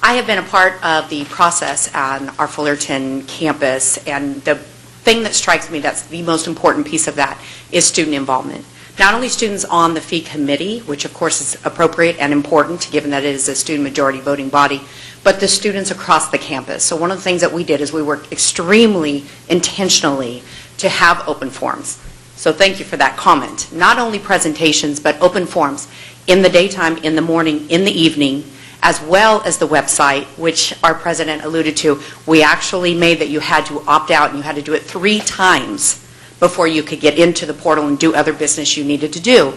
Speaker 21: I have been a part of the process on our Fullerton campus, and the thing that strikes me that's the most important piece of that is student involvement. Not only students on the fee committee, which of course is appropriate and important given that it is a student majority voting body, but the students across the campus. So one of the things that we did is we worked extremely intentionally to have open forums. So thank you for that comment. Not only presentations, but open forums in the daytime, in the morning, in the evening, as well as the website, which our president alluded to. We actually made that you had to opt out and you had to do it 3 times before you could get into the portal and do other business you needed to do.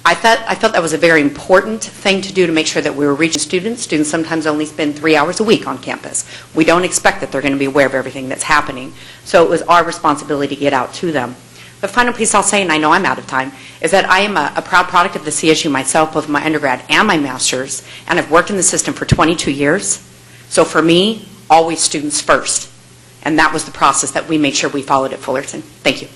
Speaker 21: I felt that was a very important thing to do to make sure that we were reaching students. Students sometimes only spend 3 hours a week on campus. We don't expect that they're going to be aware of everything that's happening. So it was our responsibility to get out to them. The final piece I'll say, and I know I'm out of time, is that I am a proud product of the CSU myself, both my undergrad and my master's, and I've worked in the system for 22 years. So for me, always students first. And that was the process that we made sure we followed at Fullerton. Thank you.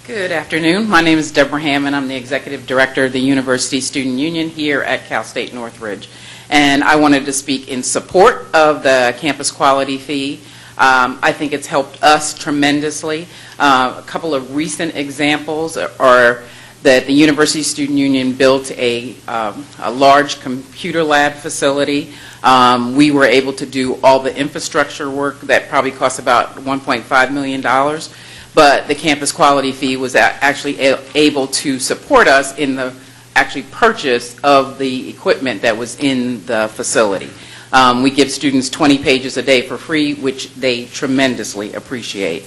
Speaker 1: Good afternoon. My name is Deborah Hammond. I'm the Executive Director of the University Student Union here at Cal State Northridge. And I wanted to speak in support of the campus quality fee. I think it's helped us tremendously. A couple of recent examples are that the University Student Union built a large computer lab facility. We were able to do all the infrastructure work that probably cost about $1.5 million. But the campus quality fee was actually able to support us in the actually purchase of the equipment that was in the facility. We give students 20 pages a day for free, which they tremendously appreciate.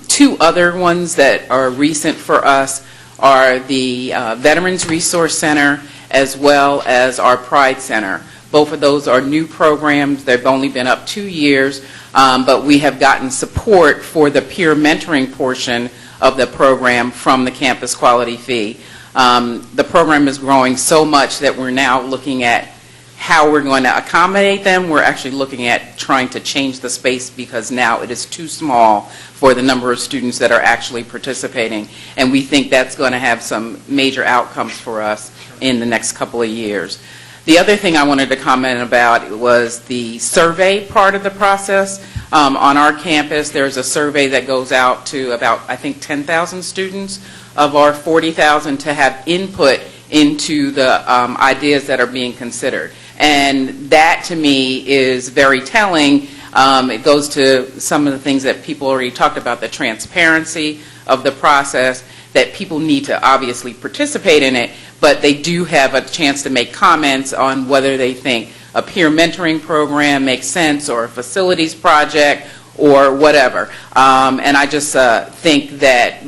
Speaker 1: Two other ones that are recent for us are the Veterans Resource Center as well as our Pride Center. Both of those are new programs. They've only been up 2 years, but we have gotten support for the peer mentoring portion of the program from the campus quality fee. The program is growing so much that we're now looking at how we're going to accommodate them. We're actually looking at trying to change the space because now it is too small for the number of students that are actually participating. And we think that's going to have some major outcomes for us in the next couple of years. The other thing I wanted to comment about was the survey part of the process. On our campus, there's a survey that goes out to about, I think, 10,000 students of our 40,000 to have input into the ideas that are being considered. And that, to me, is very telling. It goes to some of the things that people already talked about, the transparency of the process, that people need to obviously participate in it, but they do have a chance to make comments on whether they think a peer mentoring program makes sense or a facilities project or whatever. And I just think that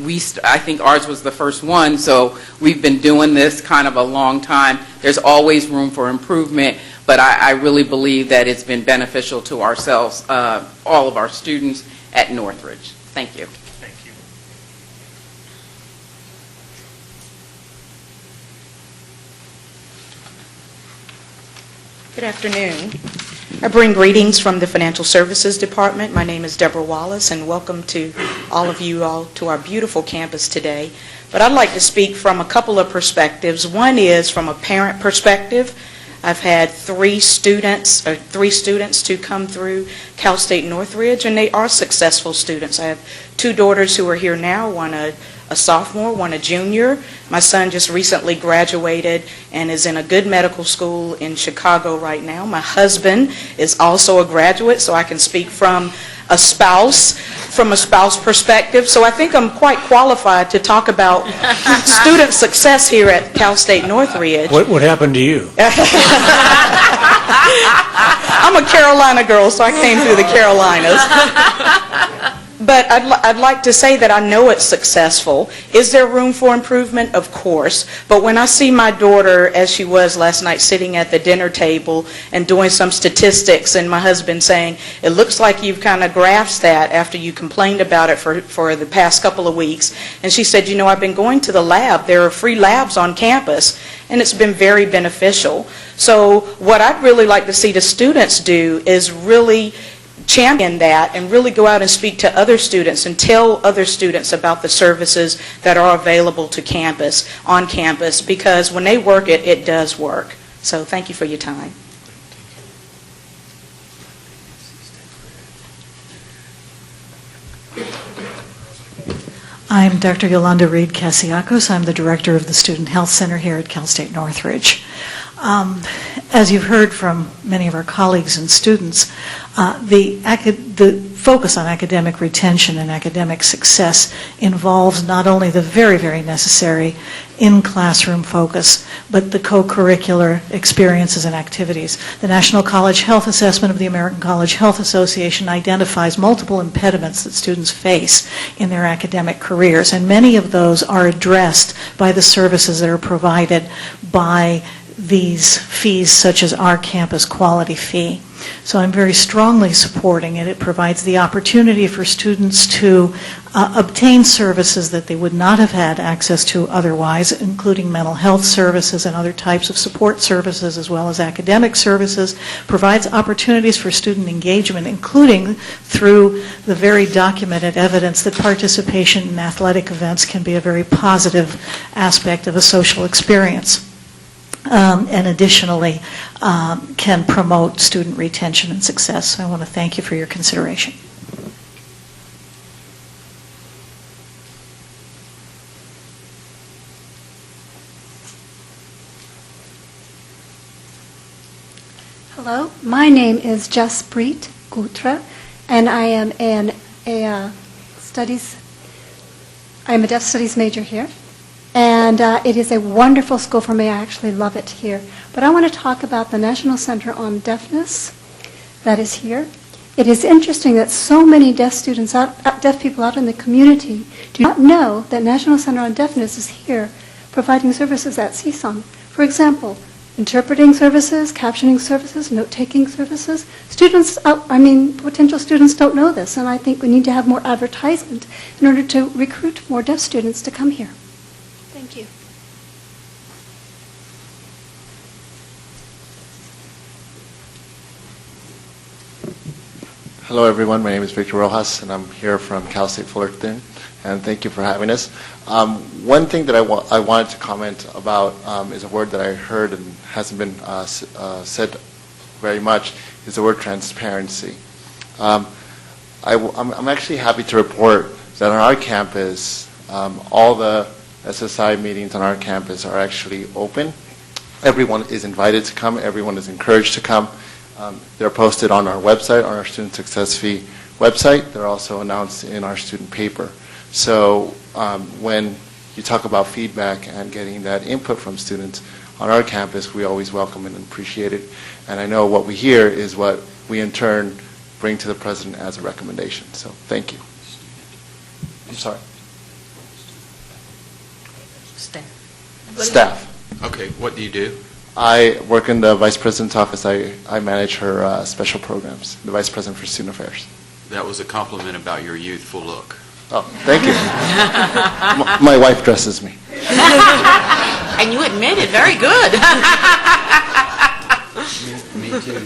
Speaker 1: I think ours was the first one, so we've been doing this kind of a long time. There's always room for improvement, but I really believe that it's been beneficial to ourselves, all of our students at Northridge. Thank you.
Speaker 22: Good afternoon. I bring greetings from the Financial Services Department. My name is Deborah Wallace, and welcome to all of you all to our beautiful campus today. But I'd like to speak from a couple of perspectives. One is from a parent perspective. I've had three students to come through Cal State Northridge, and they are successful students. I have two daughters who are here now, one a sophomore, one a junior. My son just recently graduated and is in a good medical school in Chicago right now. My husband is also a graduate, so I can speak from a spouse perspective. So I think I'm quite qualified to talk about student success here at Cal State Northridge.
Speaker 2: What happened to you?
Speaker 22: I'm a Carolina girl, so I came through the Carolinas. But I'd like to say that I know it's successful. Is there room for improvement? Of course. But when I see my daughter, as she was last night, sitting at the dinner table and doing some statistics, and my husband saying, it looks like you've kind of grasped that after you complained about it for the past couple of weeks. And she said, you know, I've been going to the lab. There are free labs on campus, and it's been very beneficial. So what I'd really like to see the students do is really champion that and really go out and speak to other students and tell other students about the services that are available to campus, on campus, because when they work it, it does work. So thank you for your time.
Speaker 23: I'm Dr. Yolanda Reed Casiacos. I'm the director of the Student Health Center here at Cal State Northridge.
Speaker 5: As you've heard from many of our colleagues and students, the focus on academic retention and academic success involves not only the very, very necessary in-classroom focus, but the co-curricular experiences and activities. The National College Health Assessment of the American College Health Association identifies multiple impediments that students face in their academic careers, and many of those are addressed by the services that are provided by these fees, such as our campus quality fee. So I'm very strongly supporting it. It provides the opportunity for students to obtain services that they would not have had access to otherwise, including mental health services and other types of support services, as well as academic services, provides opportunities for student engagement, including through the very documented evidence that participation in athletic events can be a very positive aspect of a social experience. And additionally, can promote student retention and success. So I want to thank you for your consideration.
Speaker 7: Hello, my name is Jaspreet Gutra, and I am a deaf studies major here. And it is a wonderful school for me. I actually love it here. But I want to talk about the National Center on Deafness that is here. It is interesting that so many deaf people out in the community do not know that National Center on Deafness is here providing services at CSUN. For example, interpreting services, captioning services, note-taking services. Potential students don't know this, and I think we need to have more advertisement in order to recruit more deaf students to come here. Thank you.
Speaker 23: Hello everyone, my name is Victor Rojas and I'm here from Cal State Fullerton, and thank you for having us. One thing that I wanted to comment about is a word that I heard and hasn't been said very much, is the word transparency. I'm actually happy to report that on our campus, all the SSI meetings on our campus are actually open. Everyone is invited to come. Everyone is encouraged to come. They're posted on our website, on our Student Success Fee website. They're also announced in our student paper. So when you talk about feedback and getting that input from students on our campus, we always welcome it and appreciate it. And I know what we hear is what we in turn bring to the President as a recommendation. So thank you. I'm sorry. Staff.
Speaker 24: Okay, what do you do?
Speaker 23: I work in the Vice President's office. I manage her special programs, the Vice President for Student Affairs.
Speaker 24: That was a compliment about your youthful look.
Speaker 23: Oh, thank you. My wife dresses me.
Speaker 21: And you admit it, very good.
Speaker 24: Me too.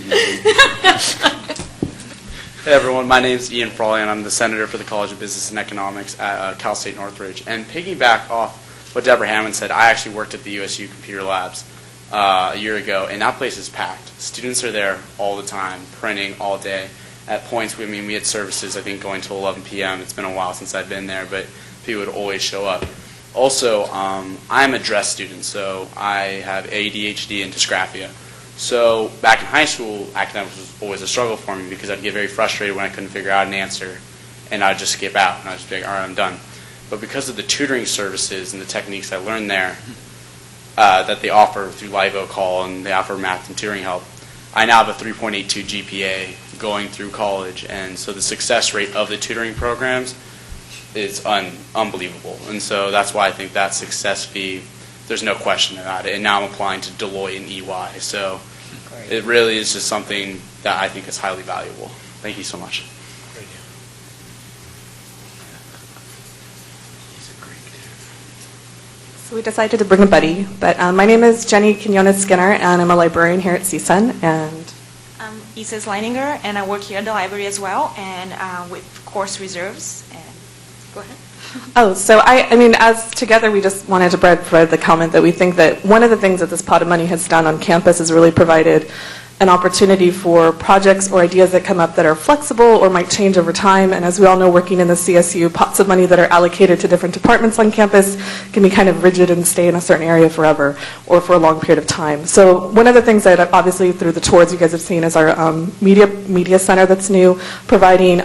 Speaker 25: Hey everyone, my name is Ian Frawley and I'm the Senator for the College of Business and Economics at Cal State Northridge. And piggyback off what Deborah Hammond said, I actually worked at the USU Computer Labs a year ago, and that place is packed. Students are there all the time, printing all day. At points, we had services, I think, going till 11 p.m. It's been a while since I've been there, but people would always show up. Also, I'm a DRESS student, so I have ADHD and dysgraphia. So back in high school, academics was always a struggle for me because I'd get very frustrated when I couldn't figure out an answer, and I'd just skip out, and I'd just be like, all right, I'm done. But because of the tutoring services and the techniques I learned there that they offer through LiveOCall and they offer math and tutoring help, I now have a 3.82 GPA going through college. And so the success rate of the tutoring programs is unbelievable. And so that's why I think that success fee, there's no question about it. And now I'm applying to Deloitte and EY. So it really is just something that I think is highly valuable. Thank you so much.
Speaker 26: So we decided to bring a buddy, but my name is Jenny Quinones-Skinner, and I'm a librarian here at CSUN. And
Speaker 27: I'm Isis Leininger, and I work here at the library as well, and with course reserves. And go ahead.
Speaker 26: Oh, so as together we just wanted to provide the comment that we think that one of the things that this pot of money has done on campus is really provided an opportunity for projects or ideas that come up that are flexible or might change over time. And as we all know, working in the CSU, pots of money that are allocated to different departments on campus can be kind of rigid and stay in a certain area forever or for a long period of time. So one of the things that obviously through the tours you guys have seen is our media center that's new, providing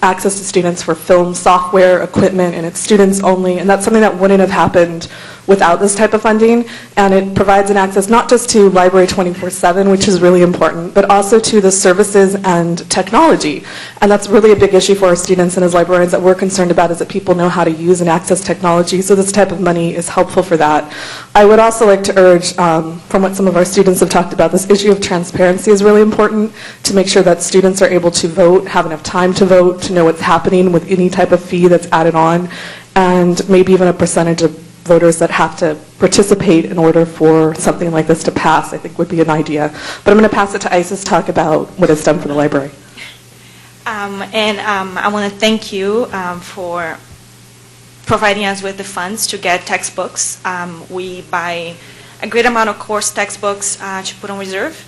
Speaker 26: access to students for film software, equipment, and it's students only. And that's something that wouldn't have happened without this type of funding, and it provides an access not just to Library 24/7, which is really important, but also to the services and technology. And that's really a big issue for our students and as librarians that we're concerned about, is that people know how to use and access technology, so this type of money is helpful for that. I would also like to urge, from what some of our students have talked about, this issue of transparency is really important to make sure that students are able to vote, have enough time to vote, to know what's happening with any type of fee that's added on, and maybe even a percentage of voters that have to participate in order for something like this to pass, I think would be an idea. But I'm going to pass it to Isis to talk about what it's done for the library.
Speaker 27: I want to thank you for providing us with the funds to get textbooks. We buy a great amount of course textbooks to put on reserve,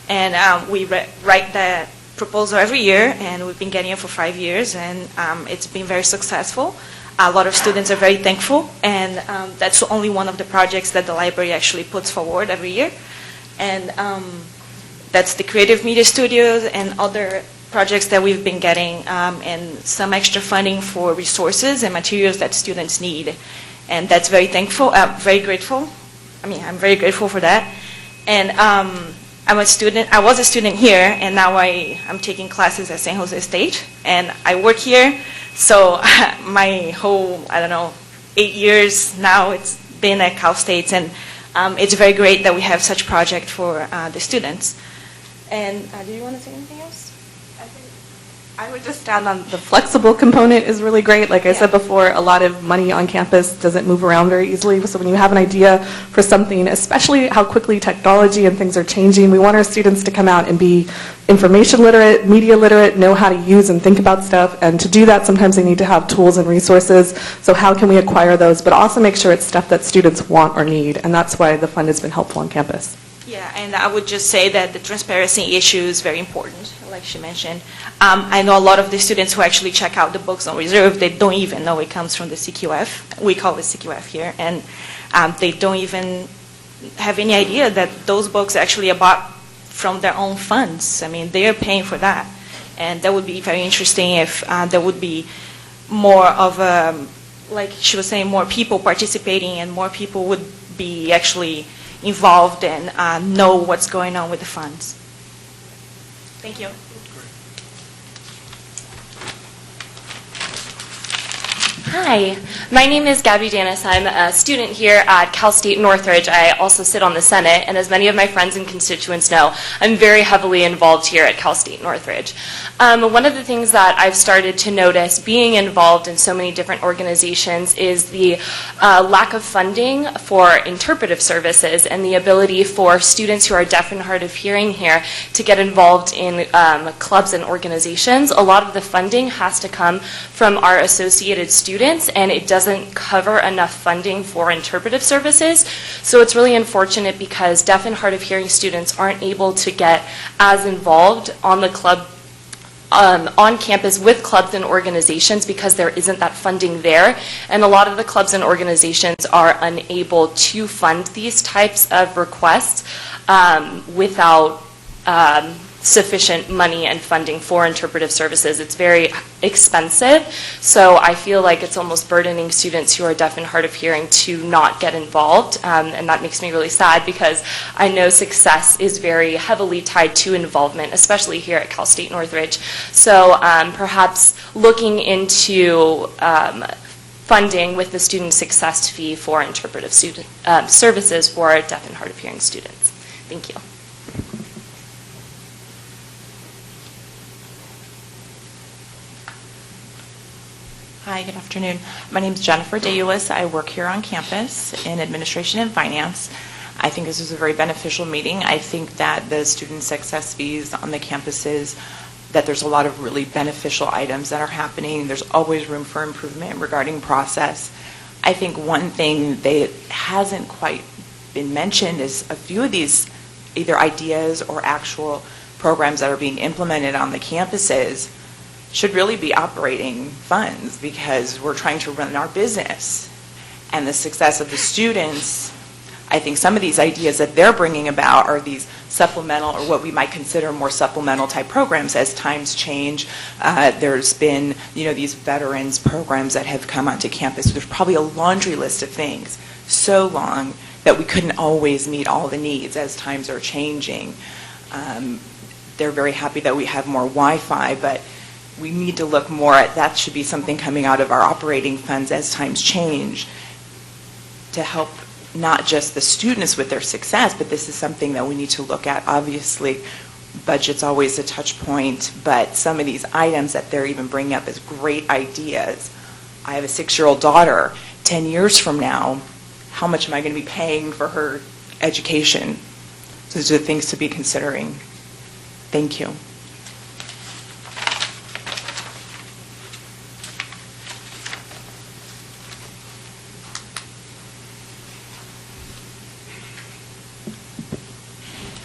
Speaker 27: and we write the proposal every year, and we've been getting it for 5 years, and it's been very successful. A lot of students are very thankful, and that's only one of the projects that the library actually puts forward every year. And that's the Creative Media Studios and other projects that we've been getting, and some extra funding for resources and materials that students need. And that's very thankful, very grateful. I'm very grateful for that. And I was a student here, and now I'm taking classes at San Jose State, and I work here. So my whole, 8 years now, it's been at Cal State, and it's very great that we have such project for the students. And do you want to say anything else?
Speaker 26: I would just stand on the flexible component is really great. Like I said before, a lot of money on campus doesn't move around very easily. So when you have an idea for something, especially how quickly technology and things are changing, we want our students to come out and be information literate, media literate, know how to use and think about stuff. And to do that, sometimes they need to have tools and resources. So how can we acquire those? But also make sure it's stuff that students want or need. And that's why the fund has been helpful on campus.
Speaker 27: Yeah, and I would just say that the transparency issue is very important, like she mentioned. I know a lot of the students who actually check out the books on reserve, they don't even know it comes from the CQF. We call it CQF here. And they don't even have any idea that those books actually are bought from their own funds. They are paying for that. And that would be very interesting if there would be more of a, like she was saying, more people participating, and more people would be actually involved and know what's going on with the funds. Thank you.
Speaker 15: Hi, my name is Gabby Danis. I'm a student here at Cal State Northridge. I also sit on the Senate, and as many of my friends and constituents know, I'm very heavily involved here at Cal State Northridge. One of the things that I've started to notice being involved in so many different organizations is the lack of funding for interpretive services and the ability for students who are deaf and hard of hearing here to get involved in clubs and organizations. A lot of the funding has to come from our associated students, and it doesn't cover enough funding for interpretive services. So it's really unfortunate because deaf and hard of hearing students aren't able to get as involved on the club on campus with clubs and organizations because there isn't that funding there, and a lot of the clubs and organizations are unable to fund these types of requests without sufficient money and funding for interpretive services. It's very expensive, so I feel like it's almost burdening students who are deaf and hard of hearing to not get involved, and that makes me really sad because I know success is very heavily tied to involvement, especially here at Cal State Northridge. So perhaps looking into funding with the student success fee for interpretive student services for deaf and hard of hearing students. Thank you.
Speaker 27: Hi, good afternoon. My name is Jennifer Dayulis. I work here on campus in administration and finance. I think this was a very beneficial meeting. I think that the student success fees on the campuses, that there's a lot of really beneficial items that are happening. There's always room for improvement regarding process. I think one thing that hasn't quite been mentioned is a few of these
Speaker 4: either ideas or actual programs that are being implemented on the campuses should really be operating funds, because we're trying to run our business. And the success of the students, I think some of these ideas that they're bringing about are these supplemental, or what we might consider more supplemental type programs as times change. There's been, these veterans programs that have come onto campus. There's probably a laundry list of things, so long that we couldn't always meet all the needs as times are changing. They're very happy that we have more Wi-Fi, but we need to look more at that. Should be something coming out of our operating funds as times change to help not just the students with their success, but this is something that we need to look at. Obviously, budget's always a touch point, but some of these items that they're even bringing up as great ideas. I have a 6-year-old daughter. 10 years from now, how much am I going to be paying for her education? Those are things to be considering. Thank you.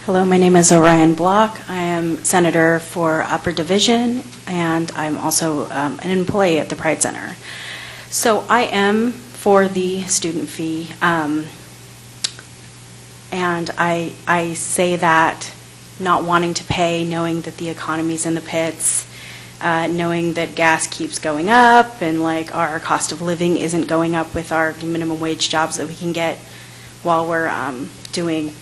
Speaker 8: Hello, my name is Orion Block. I am Senator for Upper Division, and I'm also an employee at the Pride Center. So I am for the student fee, and I say that not wanting to pay, knowing that the economy's in the pits, knowing that gas keeps going up, and like our cost of living isn't going up with our minimum wage jobs that we can get while we're doing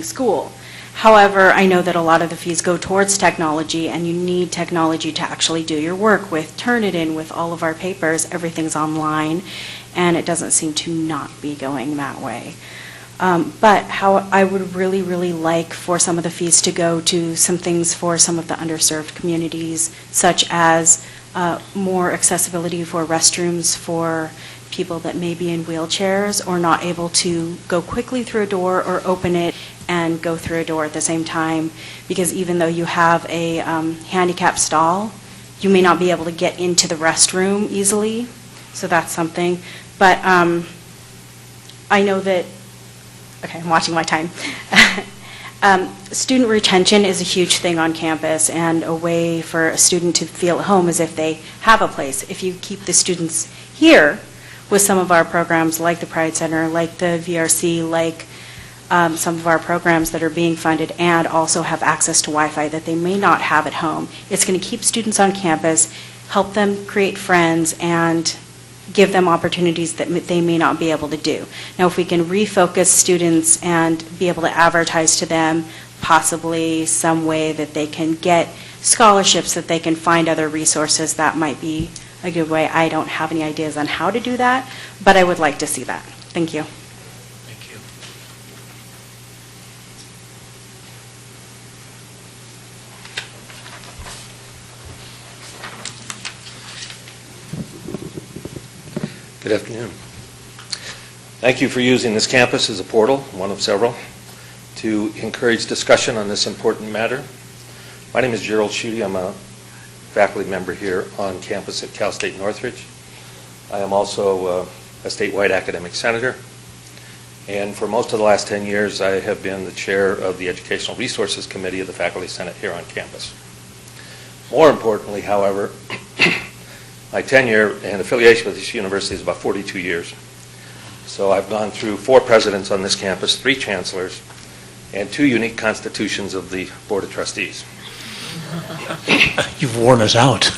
Speaker 8: school. However, I know that a lot of the fees go towards technology, and you need technology to actually do your work with. Turnitin, with all of our papers, everything's online, and it doesn't seem to not be going that way. But how I would really, really like for some of the fees to go to some things for some of the underserved communities, such as more accessibility for restrooms for people that may be in wheelchairs or not able to go quickly through a door or open it and go through a door at the same time, because even though you have a handicap stall, you may not be able to get into the restroom easily, so that's something. But I know that, okay, I'm watching my time. Student retention is a huge thing on campus, and a way for a student to feel at home is if they have a place. If you keep the students here with some of our programs like the Pride Center, like the VRC, like some of our programs that are being funded, and also have access to Wi-Fi that they may not have at home, it's going to keep students on campus, help them create friends, and give them opportunities that they may not be able to do. Now, if we can refocus students and be able to advertise to them possibly some way that they can get scholarships, that they can find other resources, that might be a good way. I don't have any ideas on how to do that, but I would like to see that. Thank you.
Speaker 2: Thank you.
Speaker 9: Good afternoon. Thank you for using this campus as a portal, one of several, to encourage discussion on this important matter. My name is Gerald Schutte. I'm a faculty member here on campus at Cal State Northridge. I am also a statewide academic senator, and for most of the last 10 years I have been the chair of the Educational Resources Committee of the Faculty Senate here on campus. More importantly, however, my tenure and affiliation with this university is about 42 years. So I've gone through 4 presidents on this campus, 3 chancellors, and 2 unique constitutions of the Board of Trustees.
Speaker 2: You've worn us out.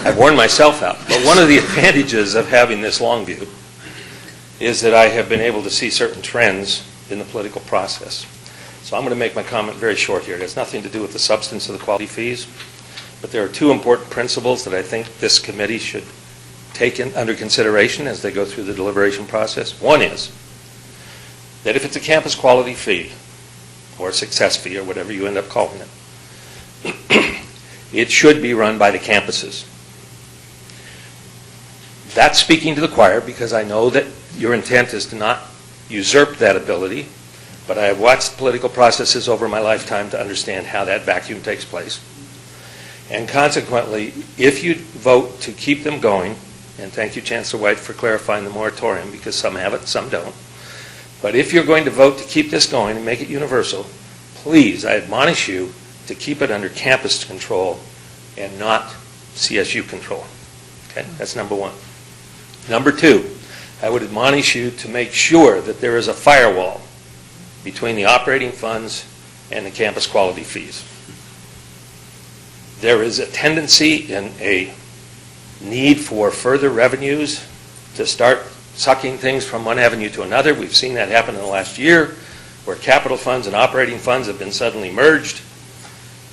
Speaker 9: I've worn myself out. But one of the advantages of having this long view is that I have been able to see certain trends in the political process. So I'm going to make my comment very short here. It has nothing to do with the substance of the quality fees, but there are 2 important principles that I think this committee should take under consideration as they go through the deliberation process. One is that if it's a campus quality fee, or success fee, or whatever you end up calling it, it should be run by the campuses. That's speaking to the choir, because I know that your intent is to not usurp that ability, but I have watched political processes over my lifetime to understand how that vacuum takes place. And consequently, if you vote to keep them going, and thank you, Chancellor White, for clarifying the moratorium, because some have it, some don't, but if you're going to vote to keep this going and make it universal, please, I admonish you to keep it under campus control and not CSU control. Okay, that's number one. Number two, I would admonish you to make sure that there is a firewall between the operating funds and the campus quality fees. There is a tendency and a need for further revenues to start sucking things from one avenue to another. We've seen that happen in the last year, where capital funds and operating funds have been suddenly merged,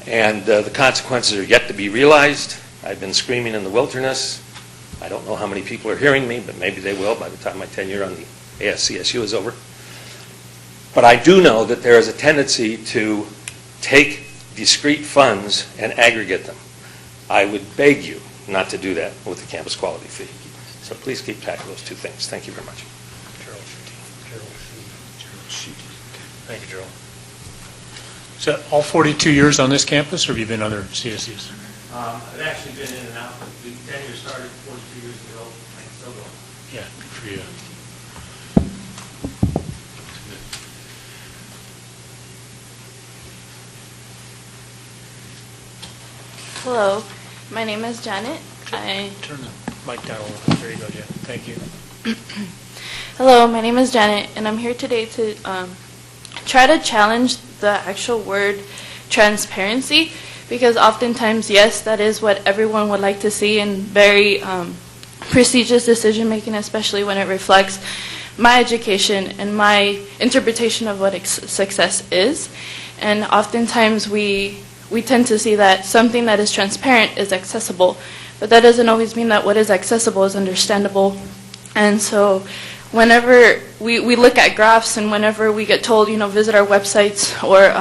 Speaker 9: and the consequences are yet to be realized. I've been screaming in the wilderness. I don't know how many people are hearing me, but maybe they will by the time my tenure on the ASCSU is over. But I do know that there is a tendency to take discrete funds and aggregate them. I would beg you not to do that with the campus quality fee. So please keep track of those two things. Thank you very much.
Speaker 2: Thank you, Gerald. Is that all 42 years on this campus, or have you been other CSUs?
Speaker 9: I've actually been in and out. The tenure started 42 years ago. I'm still going.
Speaker 2: Yeah, good for you.
Speaker 10: Hello, my name is Janet.
Speaker 2: Turn the mic down a little bit. There you go, Jen. Thank you.
Speaker 10: Hello, my name is Janet, and I'm here today to try to challenge the actual word transparency, because oftentimes, yes, that is what everyone would like to see in very prestigious decision making, especially when it reflects my education and my interpretation of what success is. And oftentimes we tend to see that something that is transparent is accessible, but that doesn't always mean that what is accessible is understandable. And so whenever we look at graphs and whenever we get told, visit our websites or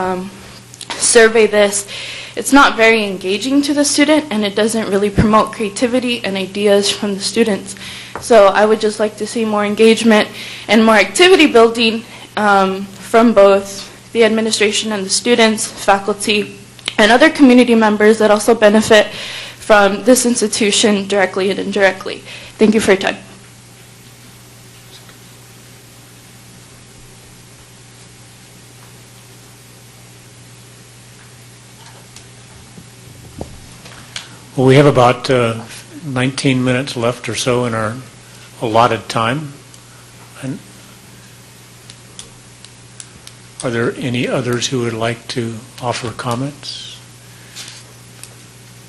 Speaker 10: survey this, it's not very engaging to the student, and it doesn't really promote creativity and ideas from the students. So I would just like to see more engagement and more activity building from both the administration and the students, faculty, and other community members that also benefit from this institution directly and indirectly. Thank you for your time.
Speaker 2: Well, we have about 19 minutes left or so in our allotted time. And are there any others who would like to offer comments?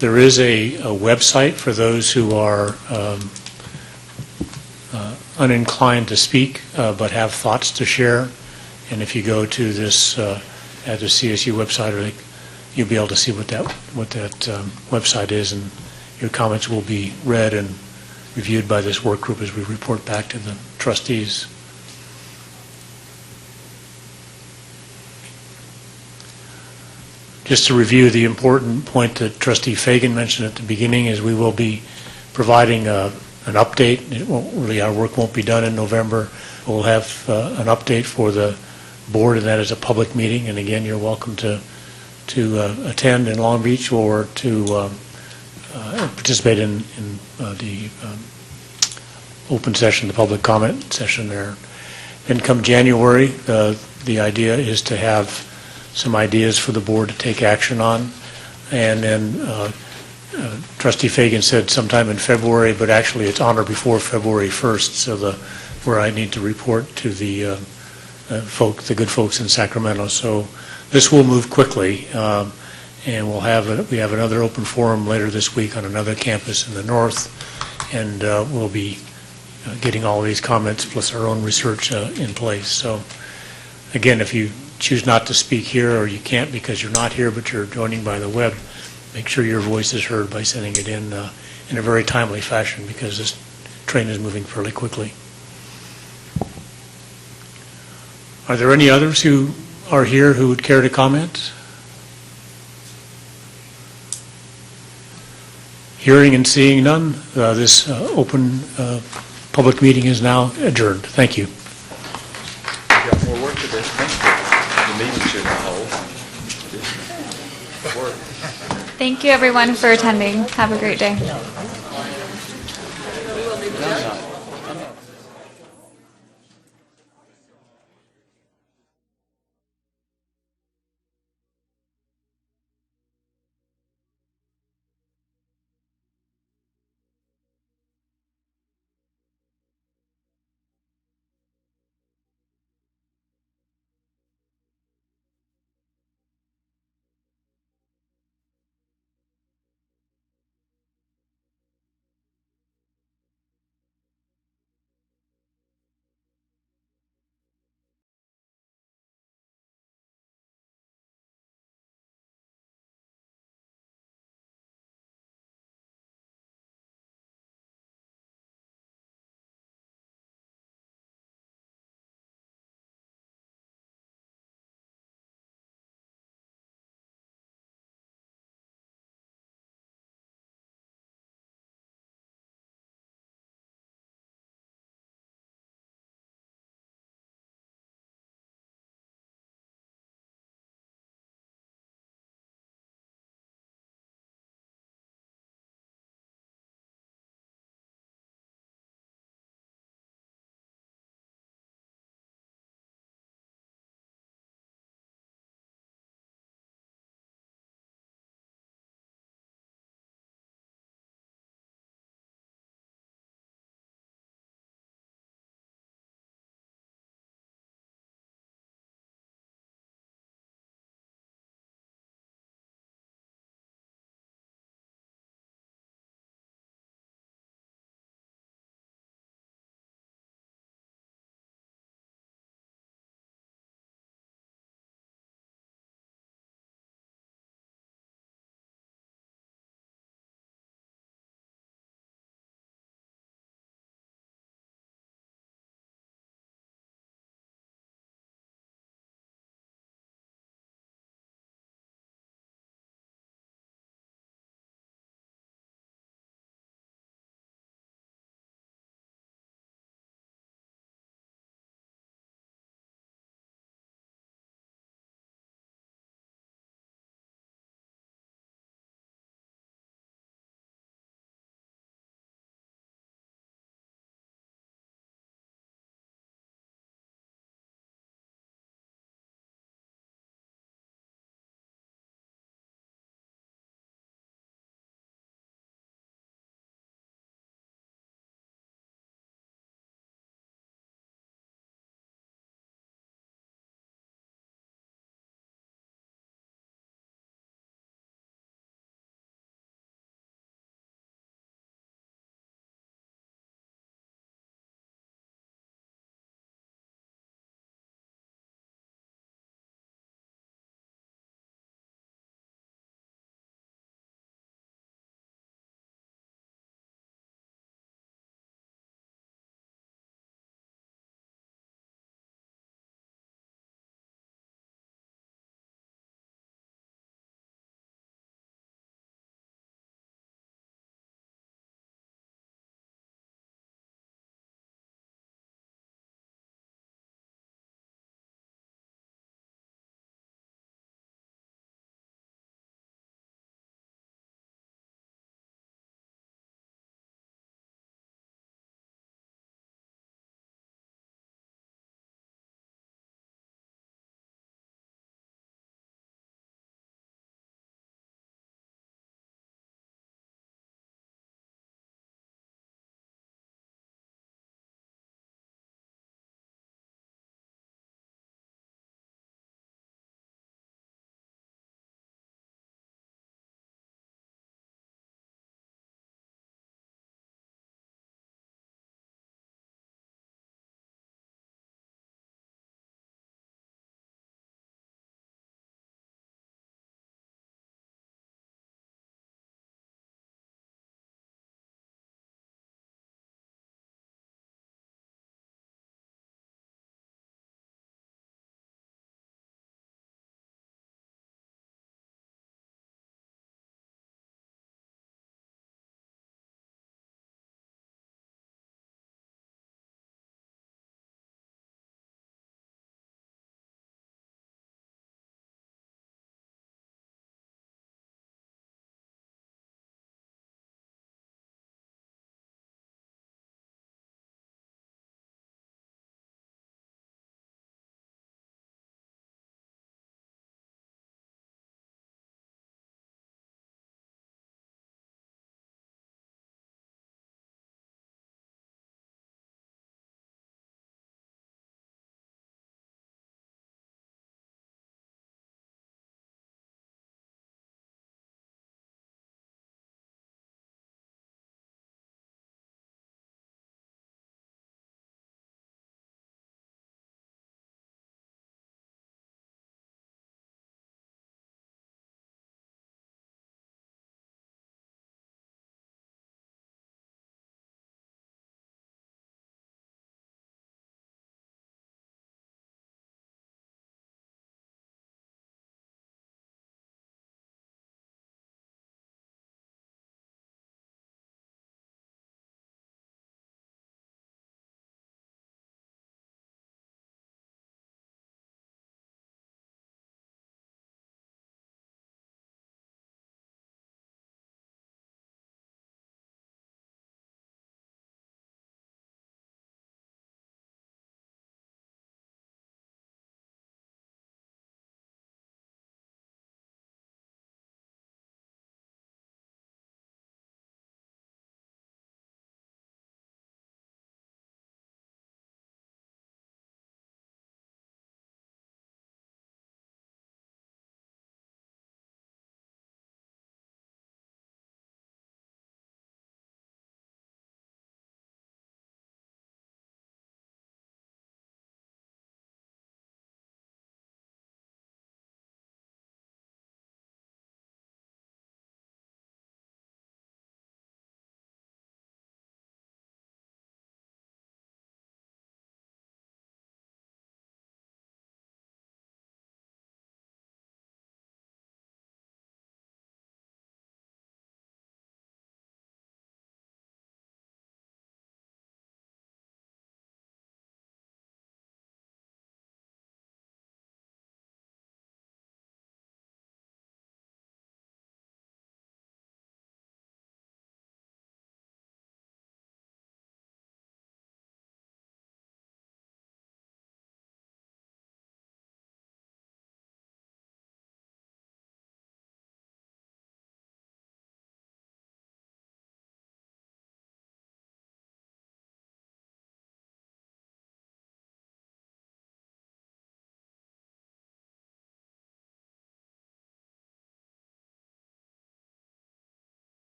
Speaker 2: There is a website for those who are uninclined to speak but have thoughts to share. And if you go to this at the CSU website, you'll be able to see what that website is, and your comments will be read and reviewed by this work group as we report back to the trustees. Just to review the important point that Trustee Fagan mentioned at the beginning is we will be providing an update. Our work won't be done in November. We'll have an update for the board, and that is a public meeting. And again, you're welcome to attend in Long Beach or to participate in the open session, the public comment session there. Then come January, the idea is to have some ideas for the board to take action on. And then Trustee Fagan said sometime in February, but actually it's on or before February 1st, so where I need to report to the good folks in Sacramento. So this will move quickly, and we have another open forum later this week on another campus in the north, and we'll be getting all these comments plus our own research in place. So again, if you choose not to speak here, or you can't because you're not here but you're joining by the web, make sure your voice is heard by sending it in a very timely fashion, because this train is moving fairly quickly. Are there any others who are here who would care to comment? Hearing and seeing none, this open public meeting is now adjourned. Thank you.
Speaker 24: We've got more work to do. Thank you. The meeting should hold.
Speaker 11: Thank you, everyone, for attending. Have a great day.